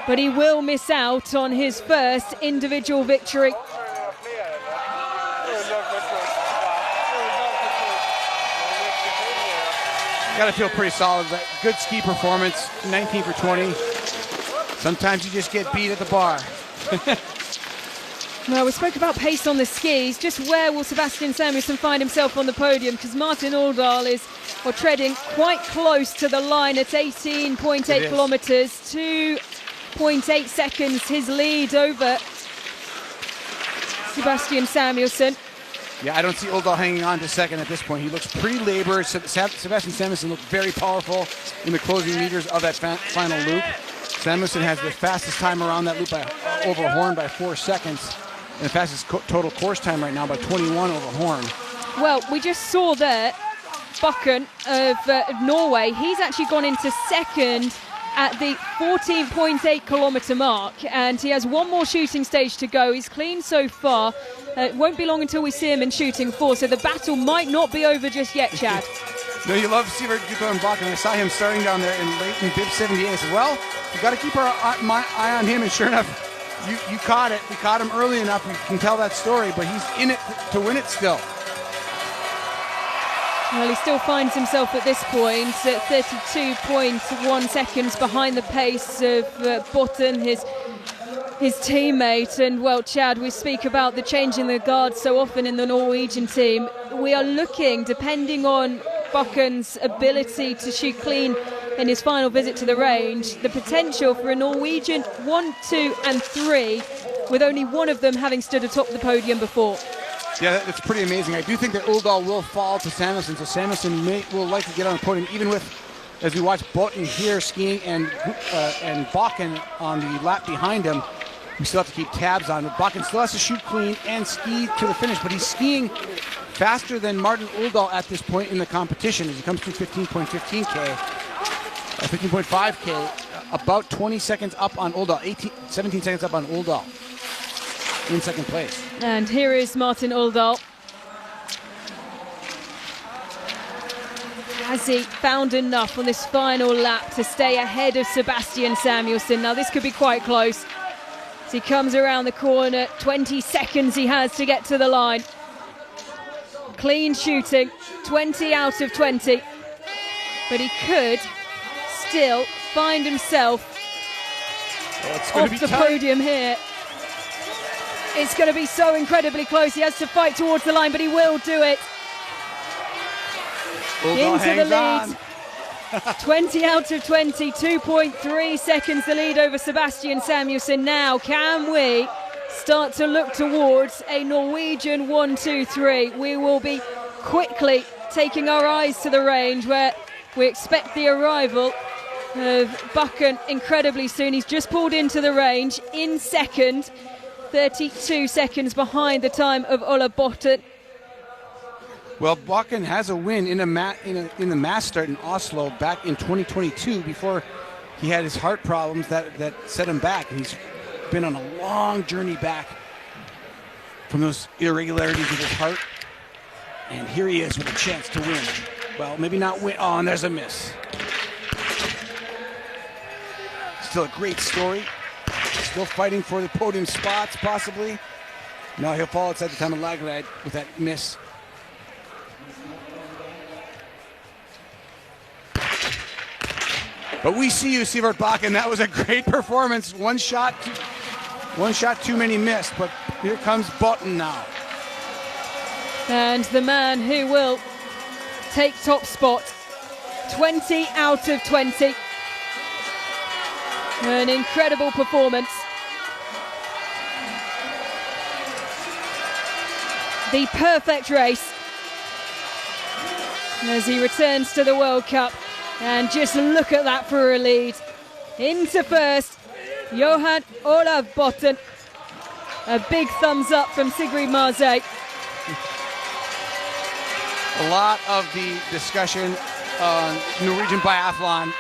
But he will miss out on his first individual victory. Got to feel pretty solid. Good ski performance, 19 for 20. Sometimes you just get beat at the bar. Well, we spoke about pace on the skis. Just where will Sebastian Samuelsson find himself on the podium? Because Martin Oldal is treading quite close to the line at 18.8 kilometres, 2.8 seconds his lead over Sebastian Samuelsson. Yeah, I don't see Oldal hanging on to second at this point. He looks pretty labored. Sebastian Samuelsson looked very powerful in the closing meters of that final loop. Samuelsson has the fastest time around that loop over Horn by 4 seconds. And the fastest total course time right now by 21 over Horn. Well, we just saw there Buchan of Norway. He's actually gone into second at the 14.8 kilometre mark, and he has one more shooting stage to go. He's clean so far. It won't be long until we see him in shooting 4, so the battle might not be over just yet, Chad. No, you love Sivert Guttorm Buchan. I saw him starting down there in late in Bib 78. I said, well, we've got to keep my eye on him, and sure enough, you caught it. We caught him early enough. We can tell that story, but he's in it to win it still. Well, he still finds himself at this point at 32.1 seconds behind the pace of Botten, his teammate. And, well, Chad, we speak about the change in the guard so often in the Norwegian team. We are looking, depending on Buchan's ability to shoot clean in his final visit to the range, the potential for a Norwegian 1, 2 and 3, with only one of them having stood atop the podium before. Yeah, that's pretty amazing. I do think that Oldal will fall to Samuelsson, so Samuelsson will likely get on the podium, even with, as we watch Botten here skiing and Buchan on the lap behind him. We still have to keep tabs on, but Buchan still has to shoot clean and ski to the finish, but he's skiing faster than Martin Oldal at this point in the competition as he comes through 15.5K, about 20 seconds up on Oldal, 17 seconds up on Oldal in second place. And here is Martin Oldal. Has he found enough on this final lap to stay ahead of Sebastian Samuelsson? Now this could be quite close. As he comes around the corner, 20 seconds he has to get to the line. Clean shooting, 20 out of 20. But he could still find himself off the podium here. It's going to be so incredibly close. He has to fight towards the line, but he will do it. Into the lead. 20 out of 20, 2.3 seconds the lead over Sebastian Samuelsson. Now, can we start to look towards a Norwegian 1, 2, 3? We will be quickly taking our eyes to the range where we expect the arrival of Buchan incredibly soon. He's just pulled into the range in second, 32 seconds behind the time of Ola Botten. Well, Buchan has a win in the mass start in Oslo back in 2022 before he had his heart problems that set him back. And he's been on a long journey back from those irregularities with his heart. And here he is with a chance to win. Well, maybe not win. Oh, and there's a miss. Still a great story. Still fighting for the podium spots, possibly. No, he'll fall outside the time of Lagerlad with that miss. But we see you, Sivert Bakken. That was a great performance. One shot too many missed. But here comes Botten now. And the man who will take top spot, 20 out of 20. An incredible performance. The perfect race as he returns to the World Cup. And just look at that for a lead. Into first, Johan Olav Botten. A big thumbs up from Sigrid Marzé. A lot of the discussion on Norwegian biathlon.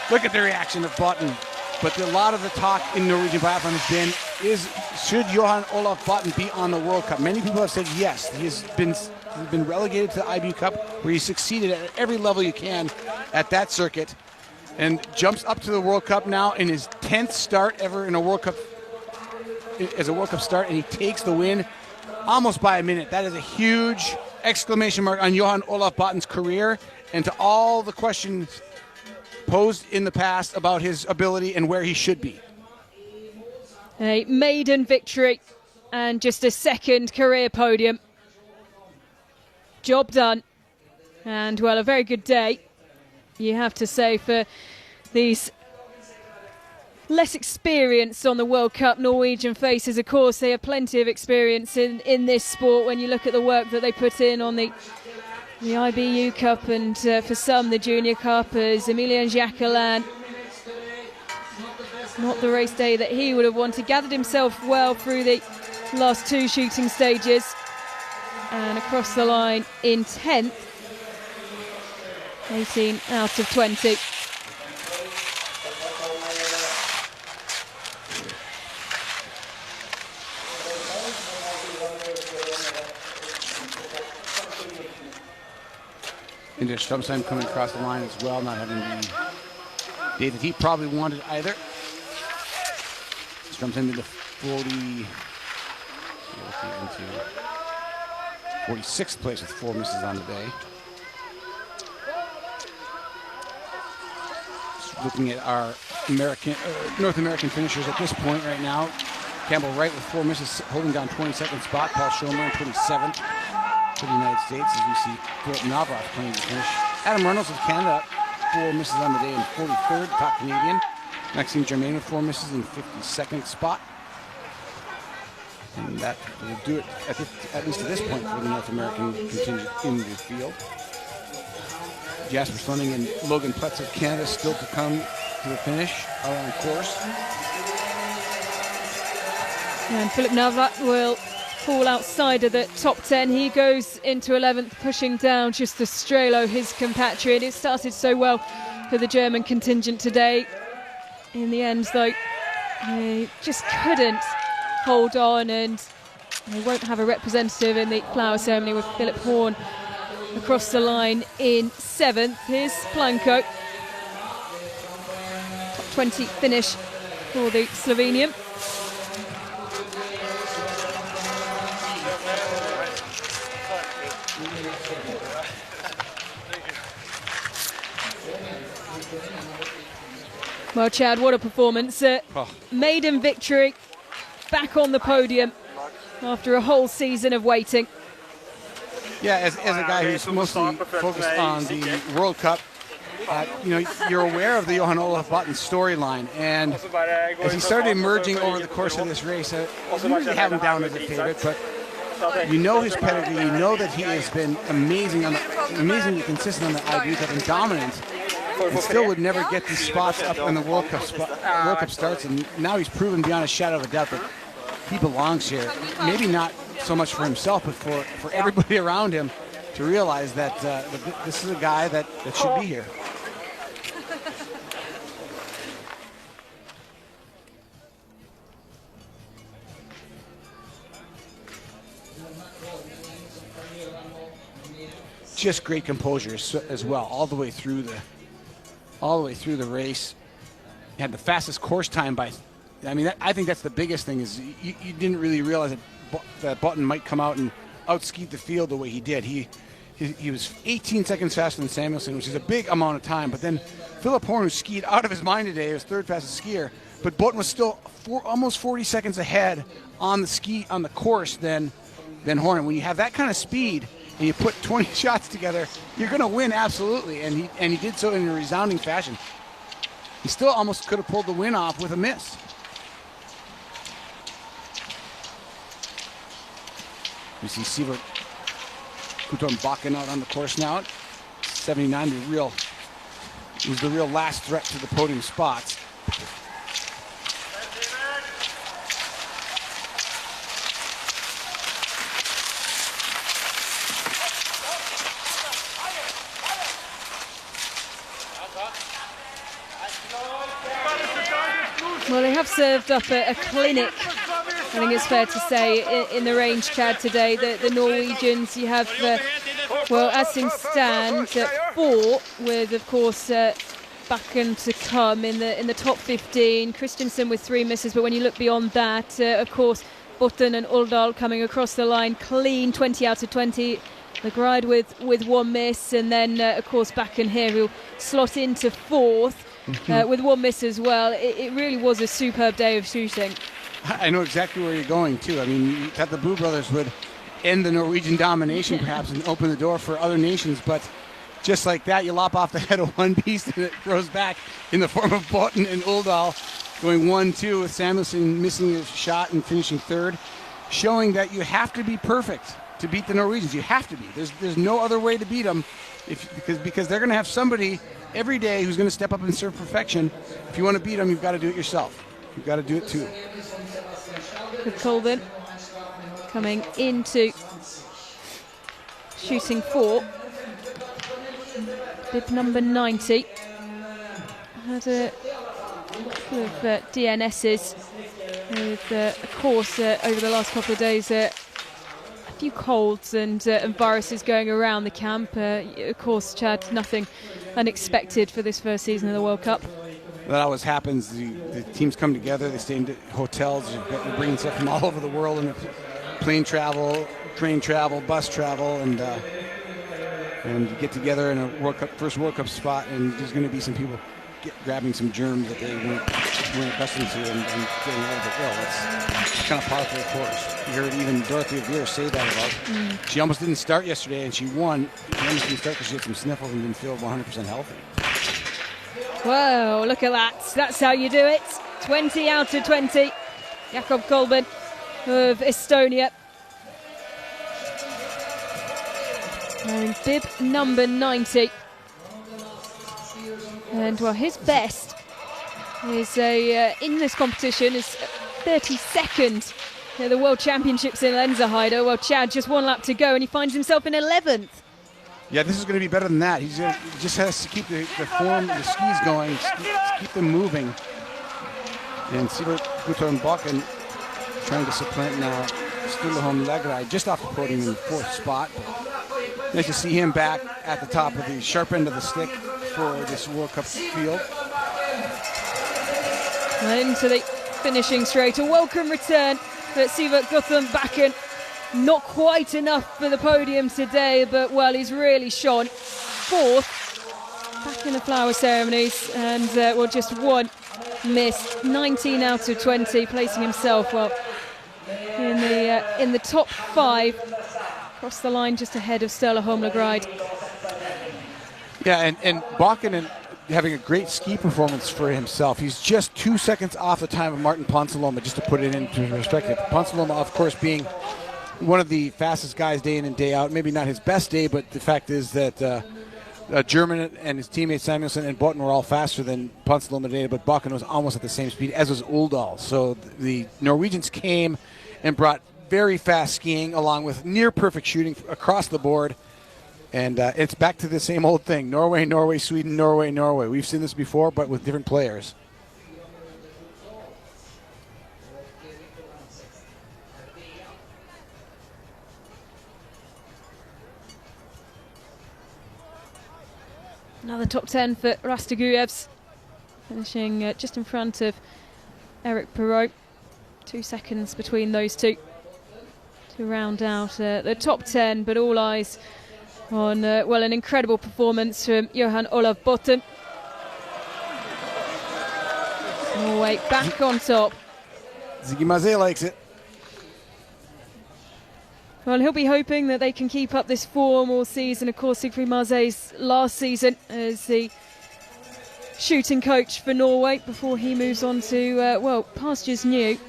Look at the reaction of Botten. But a lot of the talk in Norwegian biathlon has been, should Johan Olav Botten be on the World Cup? Many people have said yes. He's been relegated to the IBU Cup, where he succeeded at every level you can at that circuit, and jumps up to the World Cup now in his 10th start ever in a World Cup, as a World Cup start, and he takes the win almost by a minute. That is a huge exclamation mark on Johan Olav Botten's career, and to all the questions posed in the past about his ability and where he should be. A maiden victory and just a second career podium. Job done. And, well, a very good day, you have to say, for these less experienced on the World Cup Norwegian faces. Of course, they have plenty of experience in this sport when you look at the work that they put in on the IBU Cup, and for some the Junior Cup, as Emilian Jacquelin. Not the race day that he would have wanted. Gathered himself well through the last two shooting stages and across the line in 10th. 18 out of 20. And there's Stromsheim coming across the line as well, not having the day that he probably wanted either. Stromsheim into 46th place with 4 misses on the day. Just looking at our North American finishers at this point right now. Campbell Wright with 4 misses, holding down 22nd spot. Paul Schomer in 27th. For the United States, as we see Philip Navrat playing to finish. Adam Reynolds of Canada, 4 misses on the day in 43rd, top Canadian. Maxime Germain with 4 misses in 52nd spot. And that will do it, at least at this point, for the North American contingent in the field. Jasper Sunding and Logan Pletz of Canada still to come to the finish, are on course. And Philip Navrat will fall outside of the top 10. He goes into 11th, pushing down just the Strelo, his compatriot. It started so well for the German contingent today. In the end, though, they just couldn't hold on, and they won't have a representative in the flower ceremony with Philip Horn across the line in 7th. Here's Blanco. Top 20 finish for the Slovenian. Well, Chad, what a performance. Maiden victory, back on the podium after a whole season of waiting. Yeah, as a guy who's mostly focused on the World Cup, you're aware of the Johan Olav Botten storyline, and as he started emerging over the course of this race, I didn't really have him down as a favorite, but you know his pedigree, you know that he has been amazingly consistent on the IBU Cup and dominant and still would never get these spots up in the World Cup starts. And now he's proven beyond a shadow of a doubt that he belongs here. Maybe not so much for himself, but for everybody around him to realize that this is a guy that should be here. Just great composure as well, all the way through the race. He had the fastest course time by. I mean, I think that's the biggest thing is you didn't really realize that Button might come out and outski the field the way he did. He was 18 seconds faster than Samuelson, which is a big amount of time. But then Philip Horn, who skied out of his mind today, was third fastest skier. But Button was still almost 40 seconds ahead on the course than Horn. And when you have that kind of speed and you put 20 shots together, you're going to win absolutely. And he did so in a resounding fashion. He still almost could have pulled the win off with a miss. We see Sivert Gutorn-Bakken out on the course now. 79, was the real last threat to the podium spots. Well, they have served up a clinic, I think it's fair to say, in the range, Chad, today. The Norwegians, you have, as things stand, at 4, with, of course, Bakken to come in the top 15. Christensen with 3 misses, but when you look beyond that, of course, Button and Uldal coming across the line clean, 20 out of 20. McGride with 1 miss, and then, of course, Bakken here, who'll slot into 4th. With 1 miss as well. It really was a superb day of shooting. I know exactly where you're going too. I mean, you thought the Blue Brothers would end the Norwegian domination perhaps and open the door for other nations, but just like that, you lop off the head of one beast and it throws back in the form of Button and Uldal going 1-2 with Samuelson missing a shot and finishing 3rd, showing that you have to be perfect to beat the Norwegians. You have to be. There's no other way to beat them because they're going to have somebody every day who's going to step up and serve perfection. If you want to beat them, you've got to do it yourself. You've got to do it too. With Colvin coming into shooting 4. Bib number 90 had a couple of DNSs with, of course, over the last couple of days, a few colds and viruses going around the camp. Of course, Chad, nothing unexpected for this first season of the World Cup. That always happens. The teams come together, they stay in hotels, they're bringing stuff from all over the world, and plane travel, train travel, bus travel, and get together in a first World Cup spot, and there's going to be some people grabbing some germs that they weren't accustomed to and getting a little bit ill. It's kind of par for the course. You heard even Dorothy Veer say that about. She almost didn't start yesterday, and she won. She almost didn't start because she had some sniffles and didn't feel 100% healthy. Whoa, look at that. That's how you do it. 20 out of 20. Jakob Kolben of Estonia. And bib number 90. And, well, his best is in this competition is 32nd at the World Championships in Lenzerheide. Well, Chad, just 1 lap to go, and he finds himself in 11th. Yeah, this is going to be better than that. He just has to keep the form, the skis going, keep them moving. And Sivert Gutorn-Bakken trying to supplant now Sturleholm Lagride just off the podium in the 4th spot. Nice to see him back at the top of the sharp end of the stick for this World Cup field. Into the finishing straight. A welcome return for Sivert Gutorn-Bakken. Not quite enough for the podium today, but, well, he's really shone. 4th, back in the flower ceremonies, and, well, just 1 miss. 19 out of 20, placing himself, well, in the top 5. Across the line just ahead of Sturleholm Lagride. Yeah, and Bakken having a great ski performance for himself. He's just 2 seconds off the time of Martin Ponsiluoma, just to put it into perspective. Ponsiluoma, of course, being one of the fastest guys day in and day out. Maybe not his best day, but the fact is that German and his teammates Samuelson and Botten were all faster than Ponce Medina, but Bakken was almost at the same speed, as was Uldal. So the Norwegians came and brought very fast skiing along with near perfect shooting across the board. And it's back to the same old thing. Norway, Norway, Sweden, Norway, Norway. We've seen this before, but with different players. Another top 10 for Rastaguyevs, finishing just in front of Eric Perrault. 2 seconds between those two to round out the top 10, but all eyes on, well, an incredible performance from Johan Olav Botten. Norway back on top. Ziggy Mazet likes it. Well, he'll be hoping that they can keep up this form all season. Of course, Siegfried Marzet's last season as the shooting coach for Norway before he moves on to, well, pastures new.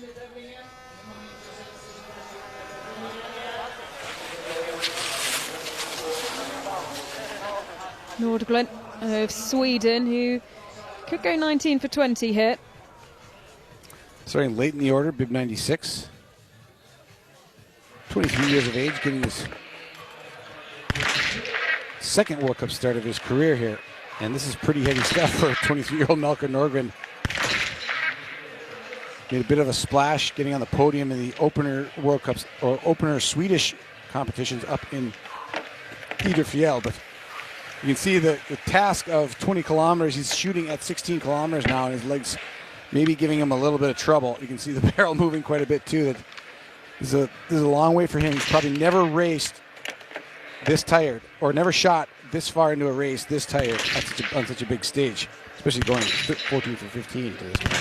Nordgren of Sweden, who could go 19 for 20 here. Starting late in the order, bib 96. 23 years of age, getting his second World Cup start of his career here. And this is pretty heavy stuff for 23-year-old Melker Nordgren. Made a bit of a splash getting on the podium in the opener World Cups, or opener Swedish competitions up in Idefjell. But you can see the task of 20 kilometers. He's shooting at 16 kilometers now, and his legs maybe giving him a little bit of trouble. You can see the barrel moving quite a bit too. That this is a long way for him. He's probably never raced this tired, or never shot this far into a race this tired on such a big stage, especially going 14 for 15 to this point.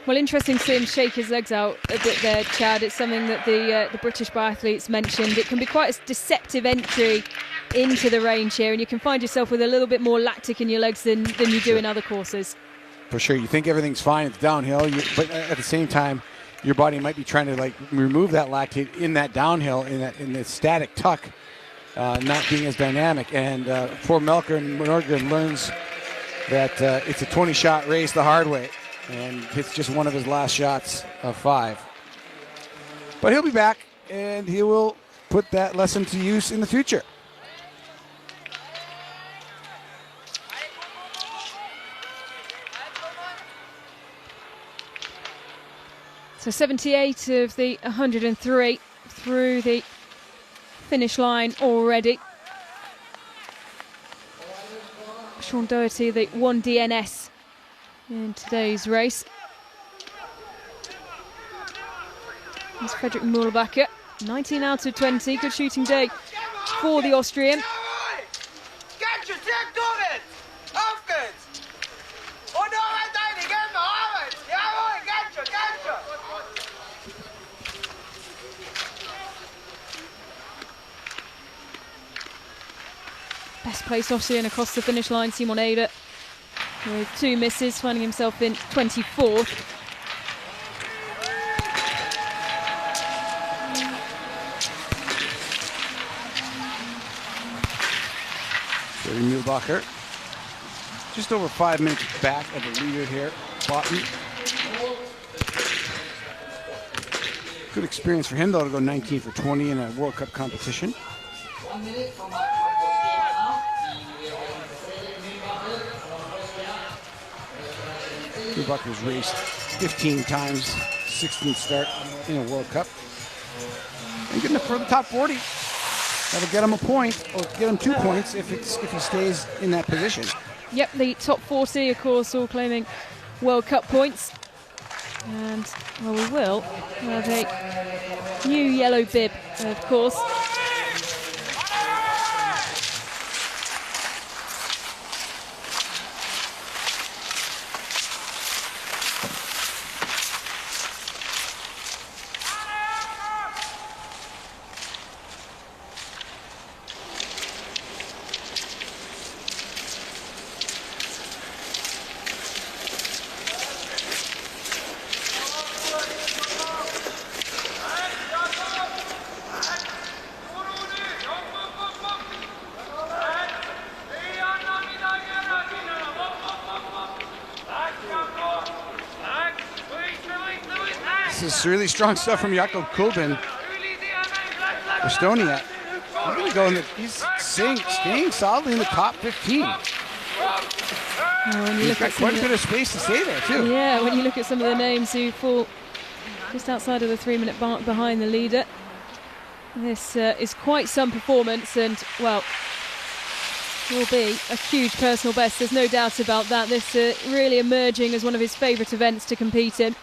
Well, interesting to see him shake his legs out a bit there, Chad. It's something that the British biathletes mentioned. It can be quite a deceptive entry into the range here, and you can find yourself with a little bit more lactic in your legs than you do in other courses. For sure. You think everything's fine, it's downhill, but at the same time, your body might be trying to like remove that lactate in that downhill, in the static tuck, not being as dynamic. And poor Melker Nordgren learns that it's a 20-shot race the hard way, and hits just one of his last shots of 5. But he'll be back, and he will put that lesson to use in the future. So 78 of the 103 through the finish line already. Sean Doherty, the 1 DNS in today's race. There's Fredrik Mühlbacher, 19 out of 20, good shooting day for the Austrian. Best placed Austrian across the finish line, Simon Eder, with 2 misses, finding himself in 24th. Fredrik Mühlbacher, just over 5 minutes back of the leader here. Botten. Good experience for him, though, to go 19 for 20 in a World Cup competition. Mühlbacher's raced 15 times, 16th start in a World Cup. And good enough for the top 40. That'll get him a point, or get him 2 points if he stays in that position. Yep, the top 40, of course, all claiming World Cup points. And, well, we will have a new yellow bib, of course. this is really strong stuff from Jakob Kulben. Estonia. He's really going. He's staying solidly in the top 15. He's got quite a bit of space to stay there too. Yeah, when you look at some of the names who fall just outside of the 3-minute mark behind the leader, this is quite some performance, and well, will be a huge personal best. There's no doubt about that. This really emerging as one of his favourite events to compete in.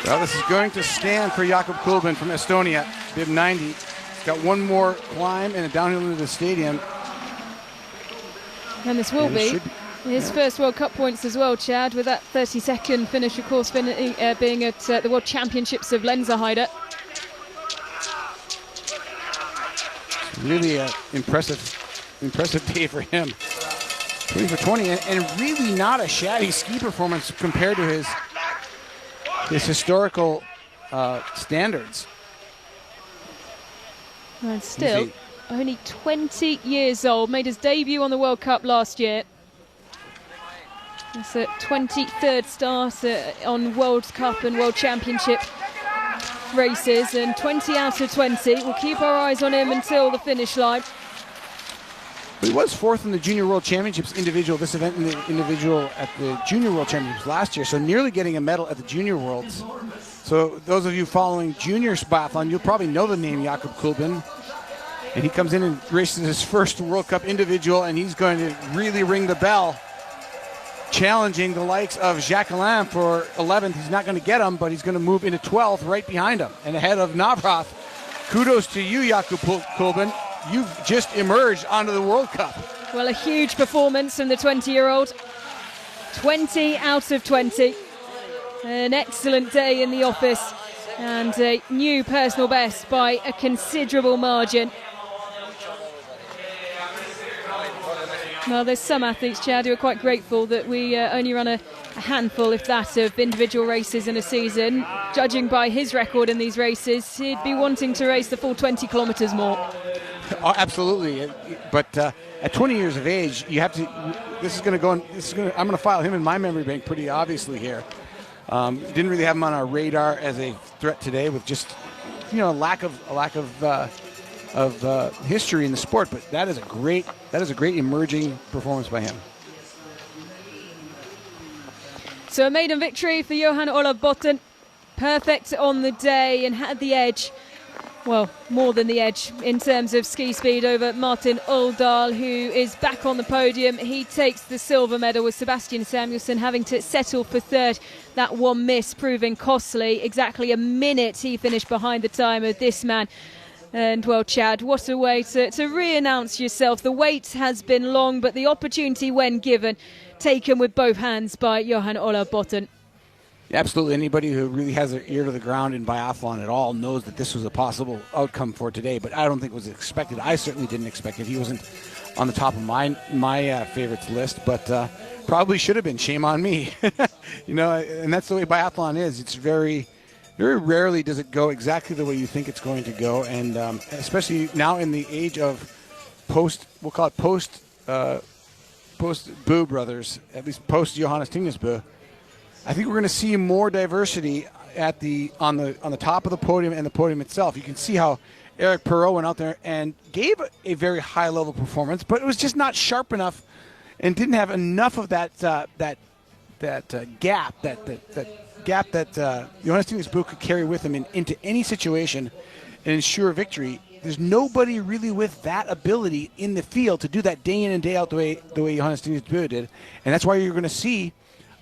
Well, this is going to stand for Jakob Kulben from Estonia, bib 90. He's got one more climb and a downhill into the stadium. And this will be his first World Cup points as well, Chad, with that 32nd finish, of course, being at the World Championships of Lenzerheide. Really impressive day for him. 20 for 20, and really not a shabby ski performance compared to his historical standards. And still only 20 years old, made his debut on the World Cup last year. It's a 23rd start on World Cup and World Championship races, and 20 out of 20. We'll keep our eyes on him until the finish line. He was fourth in the Junior World Championships individual, this event in the individual at the Junior World Championships last year, so nearly getting a medal at the Junior Worlds. So those of you following junior biathlon, you'll probably know the name Jakob Kulben. And he comes in and races his first World Cup individual, and he's going to really ring the bell, challenging the likes of Jacquelin for 11th. He's not going to get him, but he's going to move into 12th right behind him and ahead of Navrath. Kudos to you, Jakob Kulben. You've just emerged onto the World Cup. Well, a huge performance from the 20-year-old. 20 out of 20. An excellent day in the office, and a new personal best by a considerable margin. Well, there's some athletes, Chad, who are quite grateful that we only run a handful, if that, of individual races in a season. Judging by his record in these races, he'd be wanting to race the full 20 kilometres more. Oh, absolutely, but at 20 years of age, you have to. This is going to go. I'm going to file him in my memory bank pretty obviously here. Didn't really have him on our radar as a threat today, with just a lack of history in the sport. But that is a great emerging performance by him. So a maiden victory for Johan Olav Botten. Perfect on the day, and had the edge. Well, more than the edge in terms of ski speed over Martin Uldal, who is back on the podium. He takes the silver medal, with Sebastian Samuelsson having to settle for third. That one miss proving costly. Exactly a minute he finished behind the time of this man. And well, Chad, what a way to re-announce yourself. The wait has been long, but the opportunity, when given, taken with both hands by Johan Olav Botten. Absolutely. Anybody who really has their ear to the ground in biathlon at all knows that this was a possible outcome for today, but I don't think it was expected. I certainly didn't expect it. He wasn't on the top of my favorites list, but probably should have been. Shame on me. And that's the way biathlon is. It's very, very rarely does it go exactly the way you think it's going to go, and especially now in the age of we'll call it post Boo brothers, at least post Johannes Tingnesbø. I think we're going to see more diversity on the top of the podium and the podium itself. You can see how Eric Perreault went out there and gave a very high level performance, but it was just not sharp enough and didn't have enough of that gap that Johannes Tingnesbø could carry with him into any situation and ensure victory. there's nobody really with that ability in the field to do that day in and day out the way Johannes Bø did, and that's why you're going to see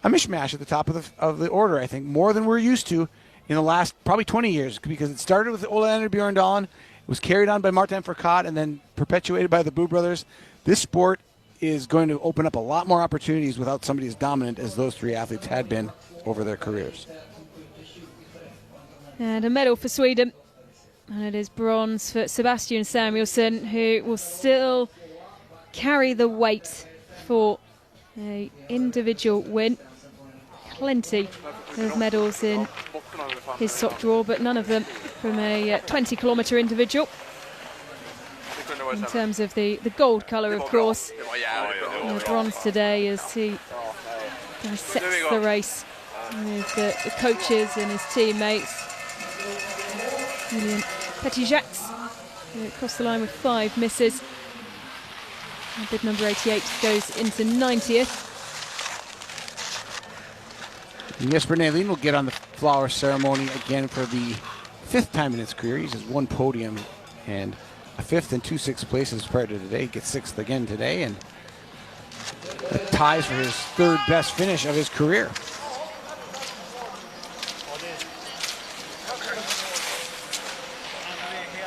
a mishmash at the top of the order. I think more than we're used to in the last probably 20 years, because it started with Ole Bjørndalen, it was carried on by Martin Fourcade, and then perpetuated by the Bø brothers. This sport is going to open up a lot more opportunities without somebody as dominant as those three athletes had been over their careers. And a medal for Sweden. And it is bronze for Sebastian Samuelsson, who will still carry the weight for an individual win. Plenty of medals in his sock drawer, but none of them from a 20-kilometre individual. In terms of the gold colour, of course, bronze today as he dissects the race with the coaches and his teammates. Julian Petitjacks across the line with 5 misses. And bid number 88 goes into 90th. Jesper Nælin will get on the flower ceremony again for the 5th time in his career. He has 1 podium and a 5th and 2 6th places prior to today. He gets 6th again today, and ties for his 3rd best finish of his career.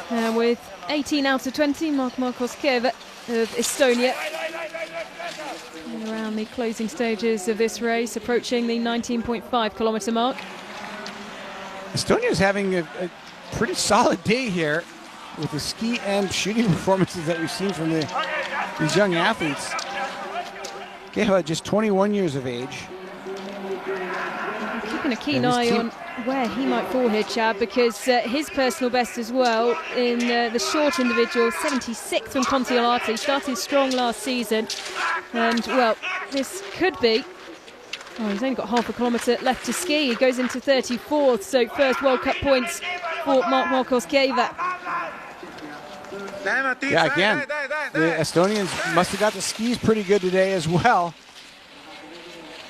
And with 18 out of 20, Markos Kiev of Estonia. And around the closing stages of this race, approaching the 19.5 kilometre mark. Estonia is having a pretty solid day here with the ski and shooting performances that we've seen from these young athletes. Kiev, just 21 years of age. I'm keeping a keen eye on where he might fall here, Chad, because his personal best as well in the short individual, 76th from Kontiolahti, started strong last season, and well, this could be, he's only got half a kilometre left to ski. He goes into 34th, so first World Cup points for Markos Kiev. Yeah, again, the Estonians must have got the skis pretty good today as well.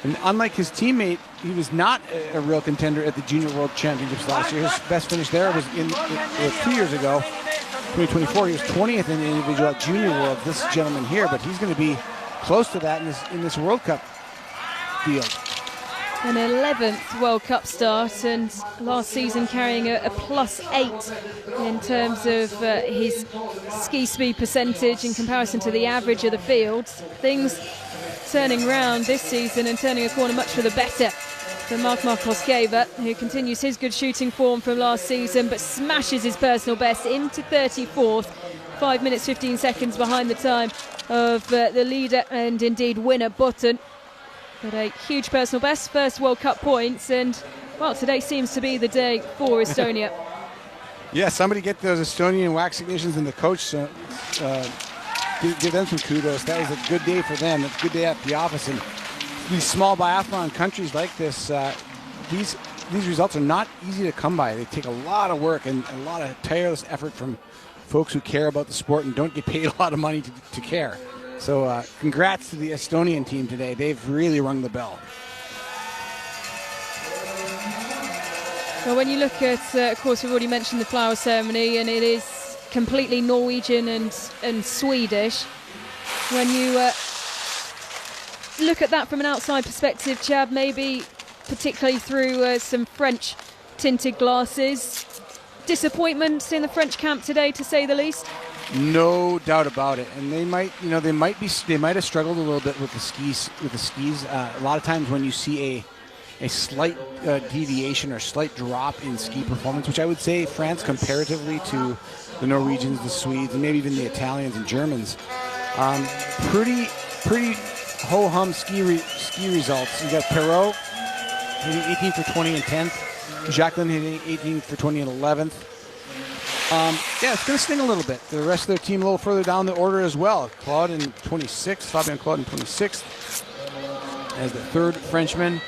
And unlike his teammate, he was not a real contender at the Junior World Championships last year. His best finish there was 2 years ago, 2024. He was 20th in the individual at Junior World, this gentleman here, but he's going to be close to that in this World Cup field. An 11th World Cup start, and last season carrying a +8 in terms of his ski speed percentage in comparison to the average of the field. Things turning round this season and turning a corner much for the better for Markos Kiev, who continues his good shooting form from last season but smashes his personal best into 34th, 5 minutes 15 seconds behind the time of the leader and indeed winner Button. But a huge personal best, first World Cup points, and well, today seems to be the day for Estonia. Yeah, somebody get those Estonian wax ignitions and the coach, so give them some kudos. That was a good day for them. It's a good day at the office. And these small biathlon countries like this, these results are not easy to come by. They take a lot of work and a lot of tireless effort from folks who care about the sport and don't get paid a lot of money to care. So congrats to the Estonian team today. They've really rung the bell. Well, when you look at, of course, we've already mentioned the flower ceremony, and it is completely Norwegian and Swedish. When you look at that from an outside perspective, Chad, maybe particularly through some French tinted glasses, disappointment in the French camp today, to say the least. No doubt about it, and they might have struggled a little bit with the skis. A lot of times when you see a slight deviation or slight drop in ski performance, which I would say France comparatively to the Norwegians, the Swedes, and maybe even the Italians and Germans, pretty ho-hum ski results. You got Perrault hitting 18 for 20 and 10th, Jacqueline hitting 18 for 20 and 11th. Yeah, it's going to sting a little bit. The rest of their team a little further down the order as well. Claude in 26th, Fabien Claude in 26th as the 3rd Frenchman,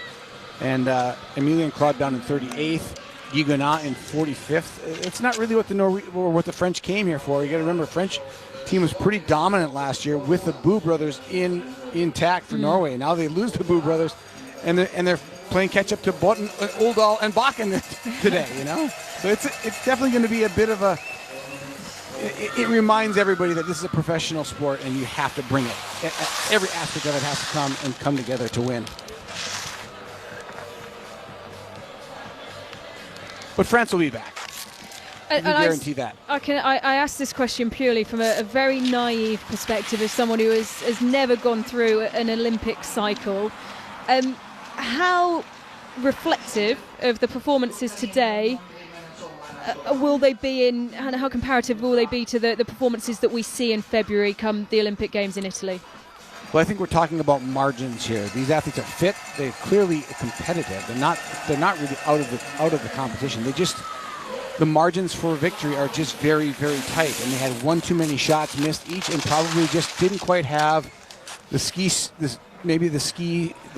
and Emilien Claude down in 38th. Guy Gonat in 45th. It's not really what the French came here for. You got to remember, the French team was pretty dominant last year with the Bø brothers intact for Norway. Now they lose the Bø brothers, and they're playing catch up to Botten, Oldal, and Bakken today. You know, so it's definitely going to be a bit of a it reminds everybody that this is a professional sport and you have to bring it. Every aspect of it has to come together to win. But France will be back. I guarantee that. I asked this question purely from a very naive perspective as someone who has never gone through an Olympic cycle. How reflective of the performances today will they be in, and how comparative will they be to the performances that we see in February come the Olympic Games in Italy? Well, I think we're talking about margins here. These athletes are fit. They're clearly competitive. They're not really out of the competition. The margins for victory are just very, very tight. And they had one too many shots missed each, and probably just didn't quite have the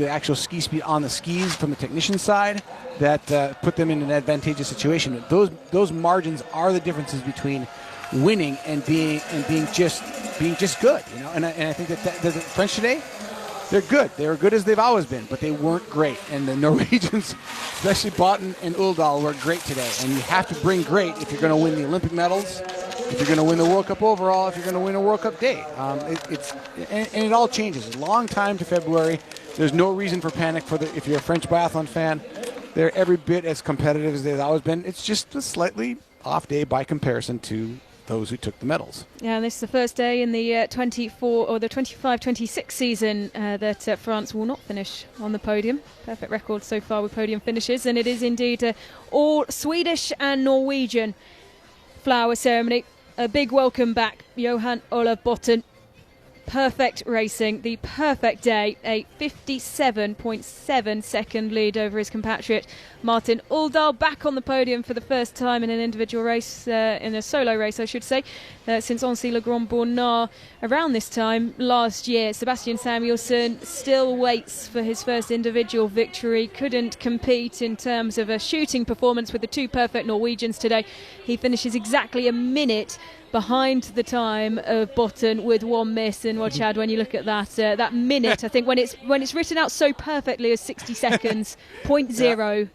actual ski speed on the skis from the technician side that put them in an advantageous situation. Those margins are the differences between winning and being just good, you know. And I think that the French today, they're good. They were good as they've always been, but they weren't great. And the Norwegians, especially Botten and Uldal, were great today. And you have to bring great if you're going to win the Olympic medals, if you're going to win the World Cup overall, if you're going to win a World Cup day. And it all changes. A long time to February. There's no reason for panic if you're a French biathlon fan. They're every bit as competitive as they've always been. It's just a slightly off day by comparison to those who took the medals. Yeah, and this is the first day in the 25-26 season that France will not finish on the podium. Perfect record so far with podium finishes, and it is indeed all Swedish and Norwegian flower ceremony. A big welcome back, Johan Olav Botten. Perfect racing, the perfect day, a 57.7 second lead over his compatriot Martin Uldal, back on the podium for the first time in an individual race, in a solo race I should say, since Annecy-le-Grand-Bonnard around this time last year. Sebastian Samuelsson still waits for his first individual victory, couldn't compete in terms of a shooting performance with the two perfect Norwegians today. He finishes exactly a minute behind the time of Botten with one miss. And well, Chad, when you look at that minute, I think when it's written out so perfectly as 60 seconds, 0.0,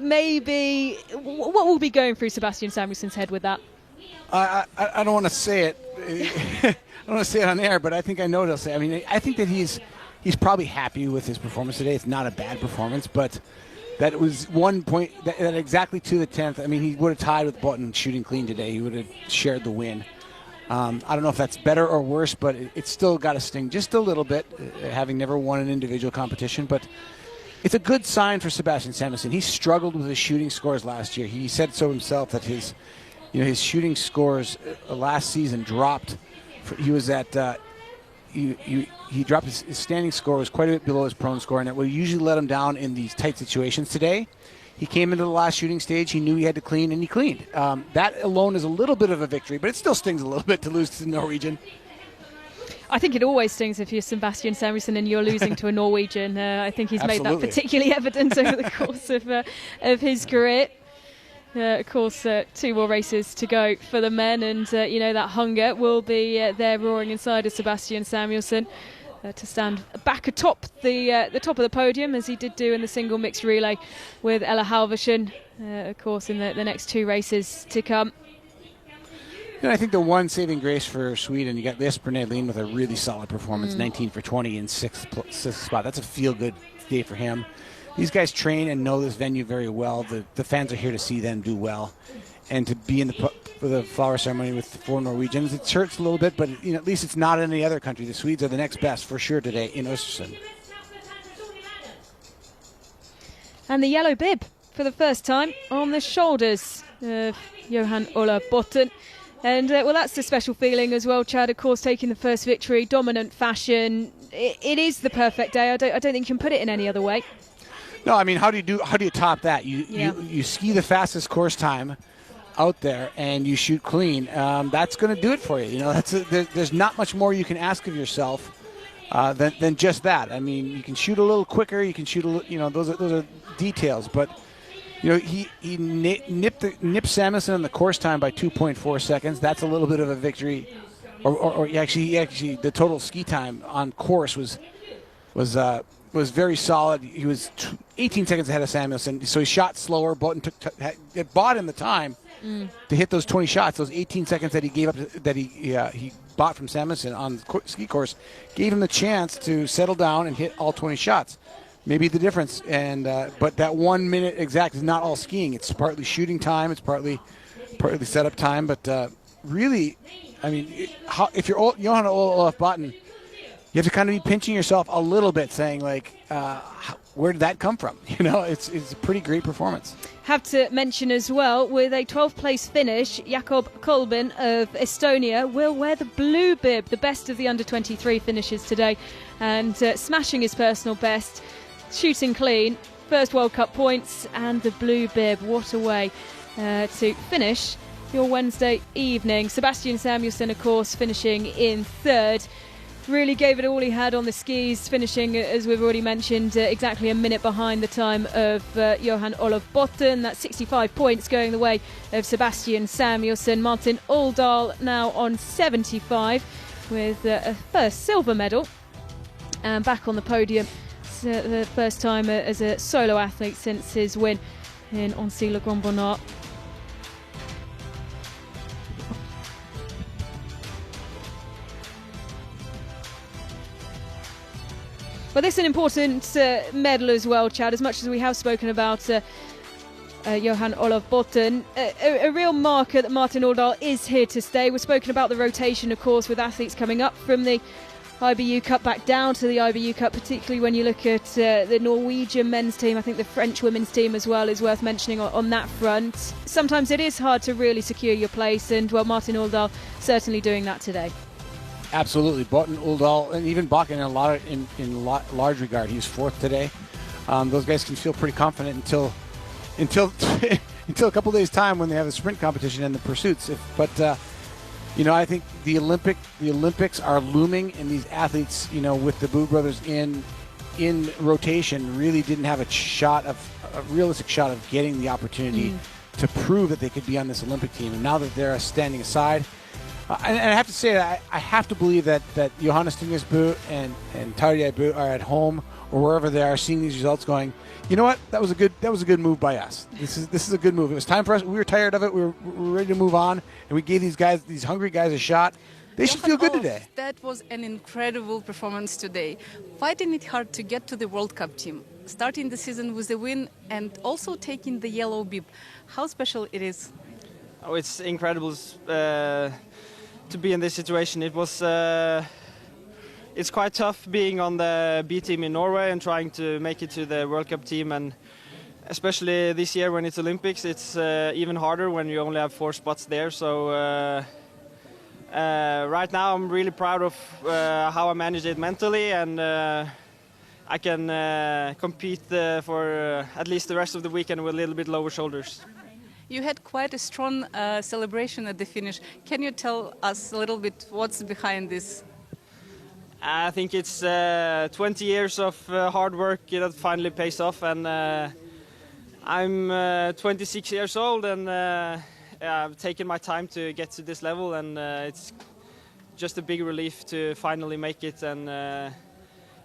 maybe what will be going through Sebastian Samuelsson's head with that? I don't want to say it. I don't want to say it on air, but I think I know what he'll say. I mean, I think that he's probably happy with his performance today. It's not a bad performance, but that was 1 point, that exactly to the 10th. I mean, he would have tied with Botten shooting clean today. He would have shared the win. I don't know if that's better or worse, but it's still got to sting just a little bit, having never won an individual competition. But it's a good sign for Sebastian Samuelsson. He struggled with his shooting scores last year. He said so himself that his shooting scores last season dropped. He was at he dropped his standing score was quite a bit below his prone score, and that would usually let him down in these tight situations. Today, he came into the last shooting stage. He knew he had to clean, and he cleaned. That alone is a little bit of a victory, but it still stings a little bit to lose to the Norwegian. I think it always stings if you're Sebastian Samuelsson and you're losing to a Norwegian. I think he's made that particularly evident over the course of his career. Of course, 2 more races to go for the men, and that hunger will be there roaring inside of Sebastian Samuelsson to stand back atop the top of the podium, as he did do in the single mixed relay with Ella Halvorsen, of course, in the next 2 races to come. I think the one saving grace for Sweden, you got Jesper Nedlin with a really solid performance, 19 for 20 in sixth spot. That's a feel-good day for him. These guys train and know this venue very well. The fans are here to see them do well, and to be in the flower ceremony with the 4 Norwegians. It hurts a little bit, but at least it's not in any other country. The Swedes are the next best for sure today in Ostersund. And the yellow bib for the first time on the shoulders of Johan Olav Botten. And that's the special feeling as well, Chad. Of course, taking the first victory, dominant fashion. It is the perfect day. I don't think you can put it in any other way. No, I mean, how do you top that? You ski the fastest course time out there and you shoot clean. That's going to do it for you. There's not much more you can ask of yourself than just that. I mean, you can shoot a little quicker. You can shoot a little. Those are details. But he nipped Samuelsson in the course time by 2.4 seconds. That's a little bit of a victory. Or actually, the total ski time on course was very solid. He was 18 seconds ahead of Samuelsson, so he shot slower. Botten bought him the time, to hit those 20 shots. Those 18 seconds that he gave up, that he bought from Samuelson on the ski course, gave him the chance to settle down and hit all 20 shots. Maybe the difference. And but that 1 minute exact is not all skiing. It's partly shooting time. It's partly setup time. But really, I mean, if you're Johan Olaf Botten, you have to kind of be pinching yourself a little bit, saying like, where did that come from? You know, it's a pretty great performance. Have to mention as well, with a 12th place finish, Jakob Kolbin of Estonia will wear the blue bib, the best of the under-23 finishes today, and smashing his personal best, shooting clean, first World Cup points and the blue bib. What a way to finish your Wednesday evening. Sebastian Samuelsson, of course, finishing in third. Really gave it all he had on the skis, finishing, as we've already mentioned, exactly a minute behind the time of Johan Olaf Botten. That's 65 points going the way of Sebastian Samuelsson. Martin Uldal now on 75 with a first silver medal. And back on the podium, the first time as a solo athlete since his win in Annecy-le-Grand-Bonnard. Well, this is an important medal as well, Chad, as much as we have spoken about Johan Olaf Botten. A real marker that Martin Uldal is here to stay. We've spoken about the rotation, of course, with athletes coming up from the IBU Cup back down to the IBU Cup, particularly when you look at the Norwegian men's team. I think the French women's team as well is worth mentioning on that front. Sometimes it is hard to really secure your place, and, well, Martin Uldal certainly doing that today. Absolutely, Botten, Uldal, and even Bach in large regard. He's fourth today. Those guys can feel pretty confident until a couple days time when they have the sprint competition and the pursuits. I think the Olympics are looming, and these athletes, with the Boo brothers in rotation, really didn't have a realistic shot of getting the opportunity to prove that they could be on this Olympic team. And now that they're standing aside. And I have to say that I have to believe that Johannes Tingesbø and Tarjei Bø are at home or wherever they are seeing these results going, you know what, that was a good move by us. This is a good move. It was time for us. We were tired of it. We were ready to move on, and we gave these hungry guys a shot. They should feel good today. That was an incredible performance today. Fighting it hard to get to the World Cup team, starting the season with a win and also taking the yellow bib. How special it is? Oh, it's incredible. To be in this situation. It was it's quite tough being on the B team in Norway and trying to make it to the World Cup team, and especially this year when it's Olympics, it's even harder when you only have 4 spots there. So right now I'm really proud of how I managed it mentally, and I can compete for at least the rest of the weekend with a little bit lower shoulders. You had quite a strong celebration at the finish. Can you tell us a little bit what's behind this? I think it's 20 years of hard work that finally pays off, and I'm 26 years old, and I've taken my time to get to this level, and it's just a big relief to finally make it and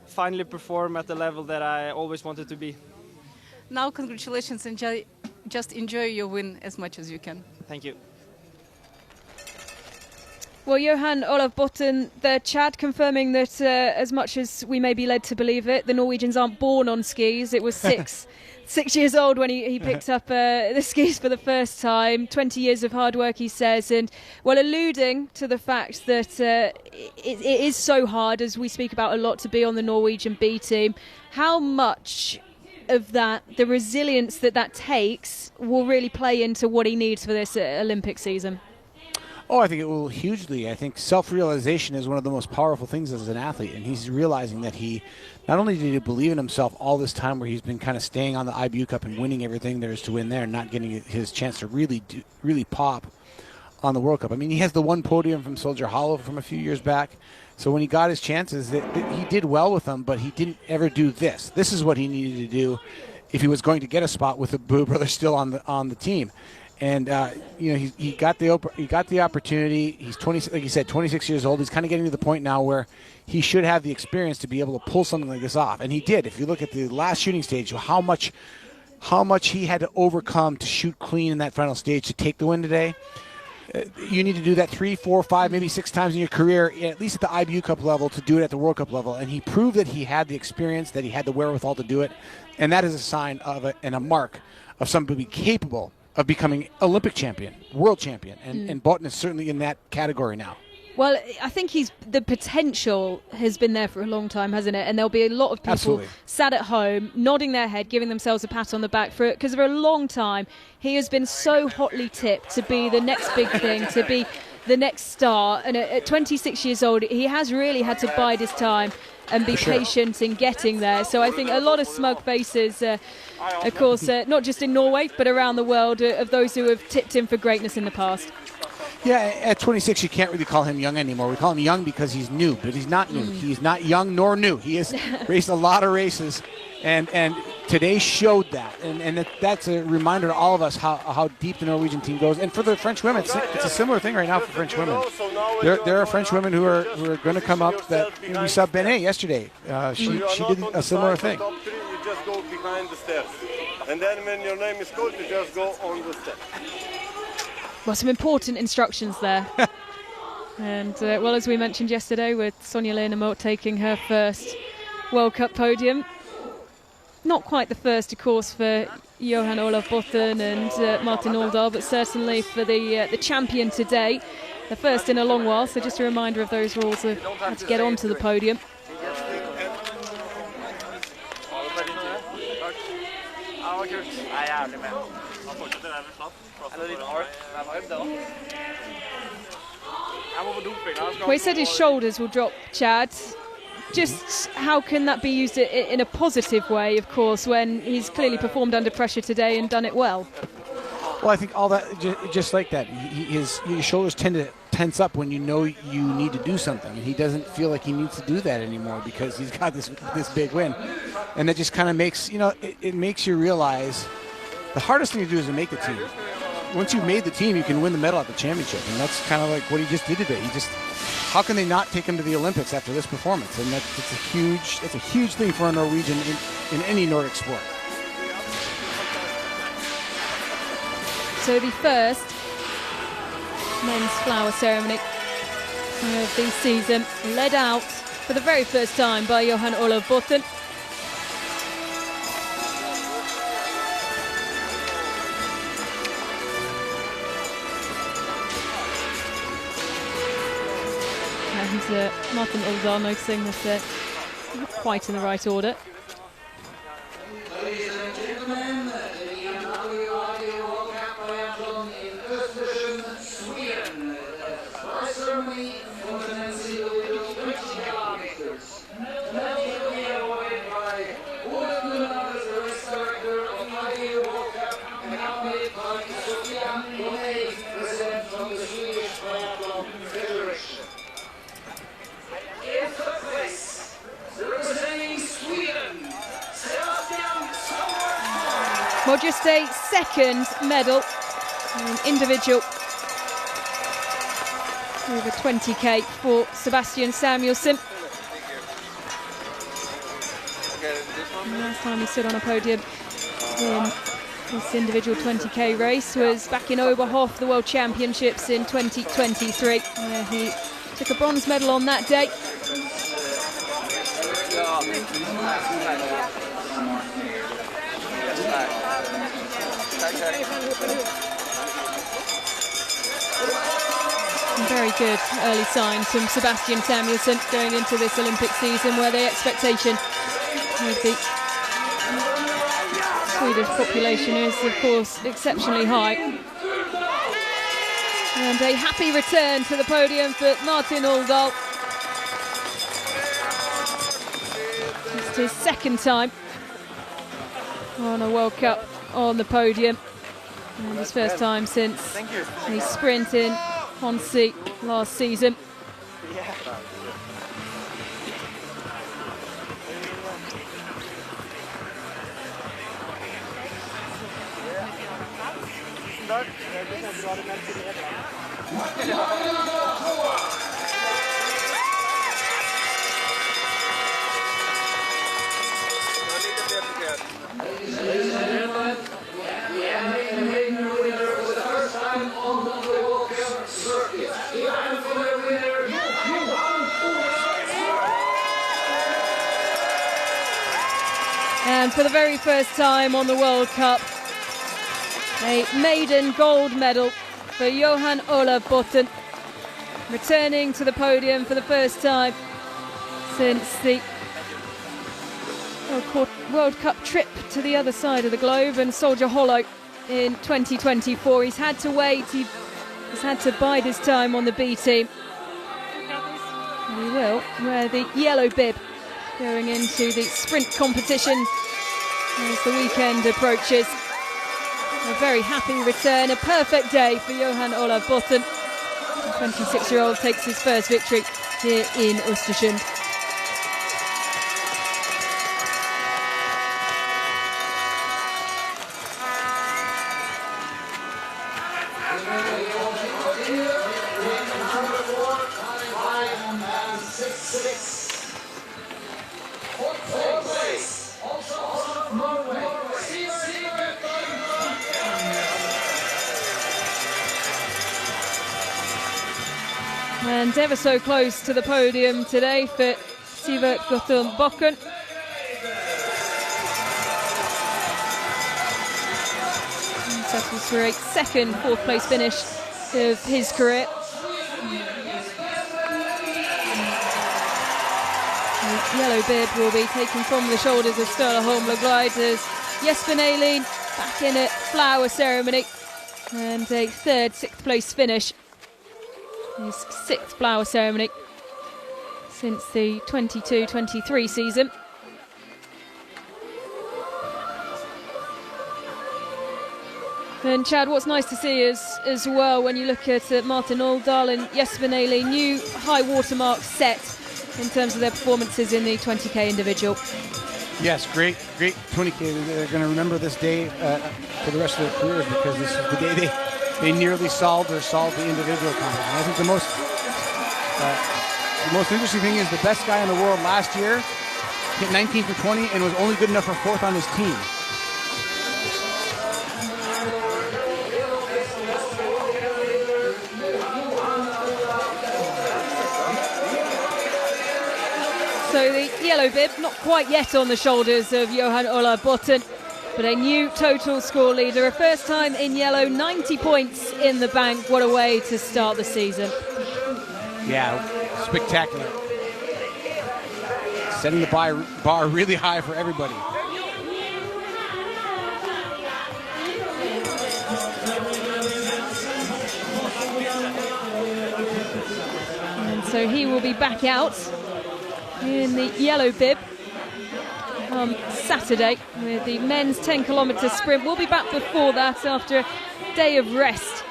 finally perform at the level that I always wanted to be. Now, congratulations, and just enjoy your win as much as you can. Thank you. Well, Johan Olaf Botten, the Chad, confirming that as much as we may be led to believe it, the Norwegians aren't born on skis. It was 6 years old when he picked up the skis for the first time. 20 years of hard work, he says, and, well, alluding to the fact that it is so hard, as we speak about a lot, to be on the Norwegian B team. How much of that, the resilience that takes, will really play into what he needs for this Olympic season? Oh, I think it will hugely. I think self-realization is one of the most powerful things as an athlete, and he's realizing that he not only did he believe in himself all this time where he's been kind of staying on the IBU Cup and winning everything there is to win there and not getting his chance to really pop on the World Cup. I mean, he has the one podium from Soldier Hollow from a few years back. So when he got his chances, that he did well with them, but he didn't ever do this. This is what he needed to do if he was going to get a spot with the Boo brothers still on the team. And he got the opportunity. He's 20, like you said, 26 years old. He's kind of getting to the point now where he should have the experience to be able to pull something like this off, and he did. If you look at the last shooting stage, how much how much he had to overcome to shoot clean in that final stage to take the win today. You need to do that 3, 4, 5, maybe 6 times in your career, at least at the IBU Cup level, to do it at the World Cup level. And he proved that he had the experience, that he had the wherewithal to do it. And that is a sign of and a mark of somebody capable of becoming Olympic champion, world champion. And Botten is certainly in that category now. Well, I think the potential has been there for a long time, hasn't it? And there'll be a lot of people Absolutely. sat at home, nodding their head, giving themselves a pat on the back for it, because for a long time he has been so hotly tipped to be the next big thing, to be the next star. And at 26 years old, he has really had to bide his time and be patient in getting there. So I think a lot of smug faces, of course, not just in Norway, but around the world, of those who have tipped him for greatness in the past. Yeah, at 26, you can't really call him young anymore. We call him young because he's new, but he's not new. He's not young nor new. He has raced a lot of races, and today showed that. And that's a reminder to all of us how deep the Norwegian team goes. And for the French women, it's a similar thing right now for French women. There are French women who are going to come up. That we saw Benet yesterday. She did a similar thing. You just go behind the steps, and then when your name is called, you just go on the steps. Well, some important instructions there. And, well, as we mentioned yesterday, with Sonja Lenemort taking her first World Cup podium. Not quite the first, of course, for Johan Olav Botten and Martin Oldal, but certainly for the champion today. The first in a long while, so just a reminder of those rules of how to get onto the podium. Well, he said his shoulders will drop, Chad. Just how can that be used in a positive way, of course, when he's clearly performed under pressure today and done it well? Well, I think all that, just like that, your shoulders tend to tense up when you know you need to do something. And he doesn't feel like he needs to do that anymore because he's got this big win. And that just kind of makes, it makes you realize the hardest thing to do is to make the team. Once you've made the team, you can win the medal at the championship. And that's kind of like what he just did today. How can they not take him to the Olympics after this performance? And it's a huge thing for a Norwegian in any Nordic sport. So the first men's flower ceremony of the season, led out for the very first time by Johan Olav Botten. And Martin Oldal noticing that not quite in the right order. Ladies and gentlemen, the World Cup Biathlon in Ostersund, Sweden. First ceremony for the men's individual 20 kilometers. The medal will be awarded by Ole Gunnar, the race director of IBU World Cup, and accompanied by Sofia Monet, president from the Swedish Biathlon Federation. In third place, representing Sweden, Well, just a second medal, an individual over 20k for Sebastian Samuelsson. The last time he stood on a podium in this individual 20k race was back in Oberhof, the World Championships in 2023, where he took a bronze medal on that day. Very good early signs from Sebastian Samuelsson going into this Olympic season, where the expectation of the Swedish population is, of course, exceptionally high. And a happy return to the podium for Martin Oldal. It's his second time on a World Cup on the podium, and his first time since a sprint in Honsi last season. Ladies and gentlemen, for the very first time on the World Cup, a maiden gold medal for Johan Olav Botten, returning to the podium for the first time since the World Cup trip to the other side of the globe and Soldier Hollow in 2024. He's had to wait, he's had to bide his time on the B team. And he will wear the yellow bib going into the sprint competition as the weekend approaches. A very happy return, a perfect day for Johan Olav Botten. The 26-year-old takes his first victory here in Ostersund. And ever so close to the podium today for Sivert Guthrum Bokken. Settles for a second fourth place finish of his career. The yellow bib will be taken from the shoulders of Sturla Holmberg as Jesper Nalin back in a flower ceremony and a third, sixth place finish. His sixth flower ceremony since the 22-23 season. And Chad, what's nice to see is as well when you look at Martin Oldal and Jesper Nalin, new high watermark set in terms of their performances in the 20k individual. Yes, great 20k. They're going to remember this day for the rest of their careers because this is the day they nearly solved the individual competition. I think the most interesting thing is the best guy in the world last year hit 19 for 20 and was only good enough for fourth on his team. So the yellow bib, not quite yet on the shoulders of Johan Olav Botten, but a new total score leader. A first time in yellow, 90 points in the bank. What a way to start the season. Yeah, spectacular. Setting the bar really high for everybody. And so he will be back out in the yellow bib on Saturday with the men's 10-kilometre sprint. We'll be back before that after a day of rest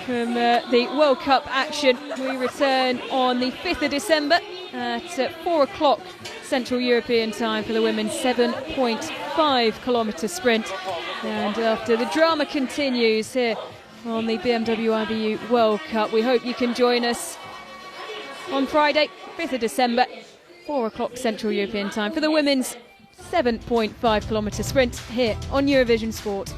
from the World Cup action. We return on the 5th of December at 4 o'clock Central European time for the women's 7.5-kilometre sprint. And after the drama continues here on the BMW IBU World Cup, we hope you can join us on Friday, 5th of December, 4 o'clock Central European time for the women's 7.5-kilometre sprint here on Eurovision Sport.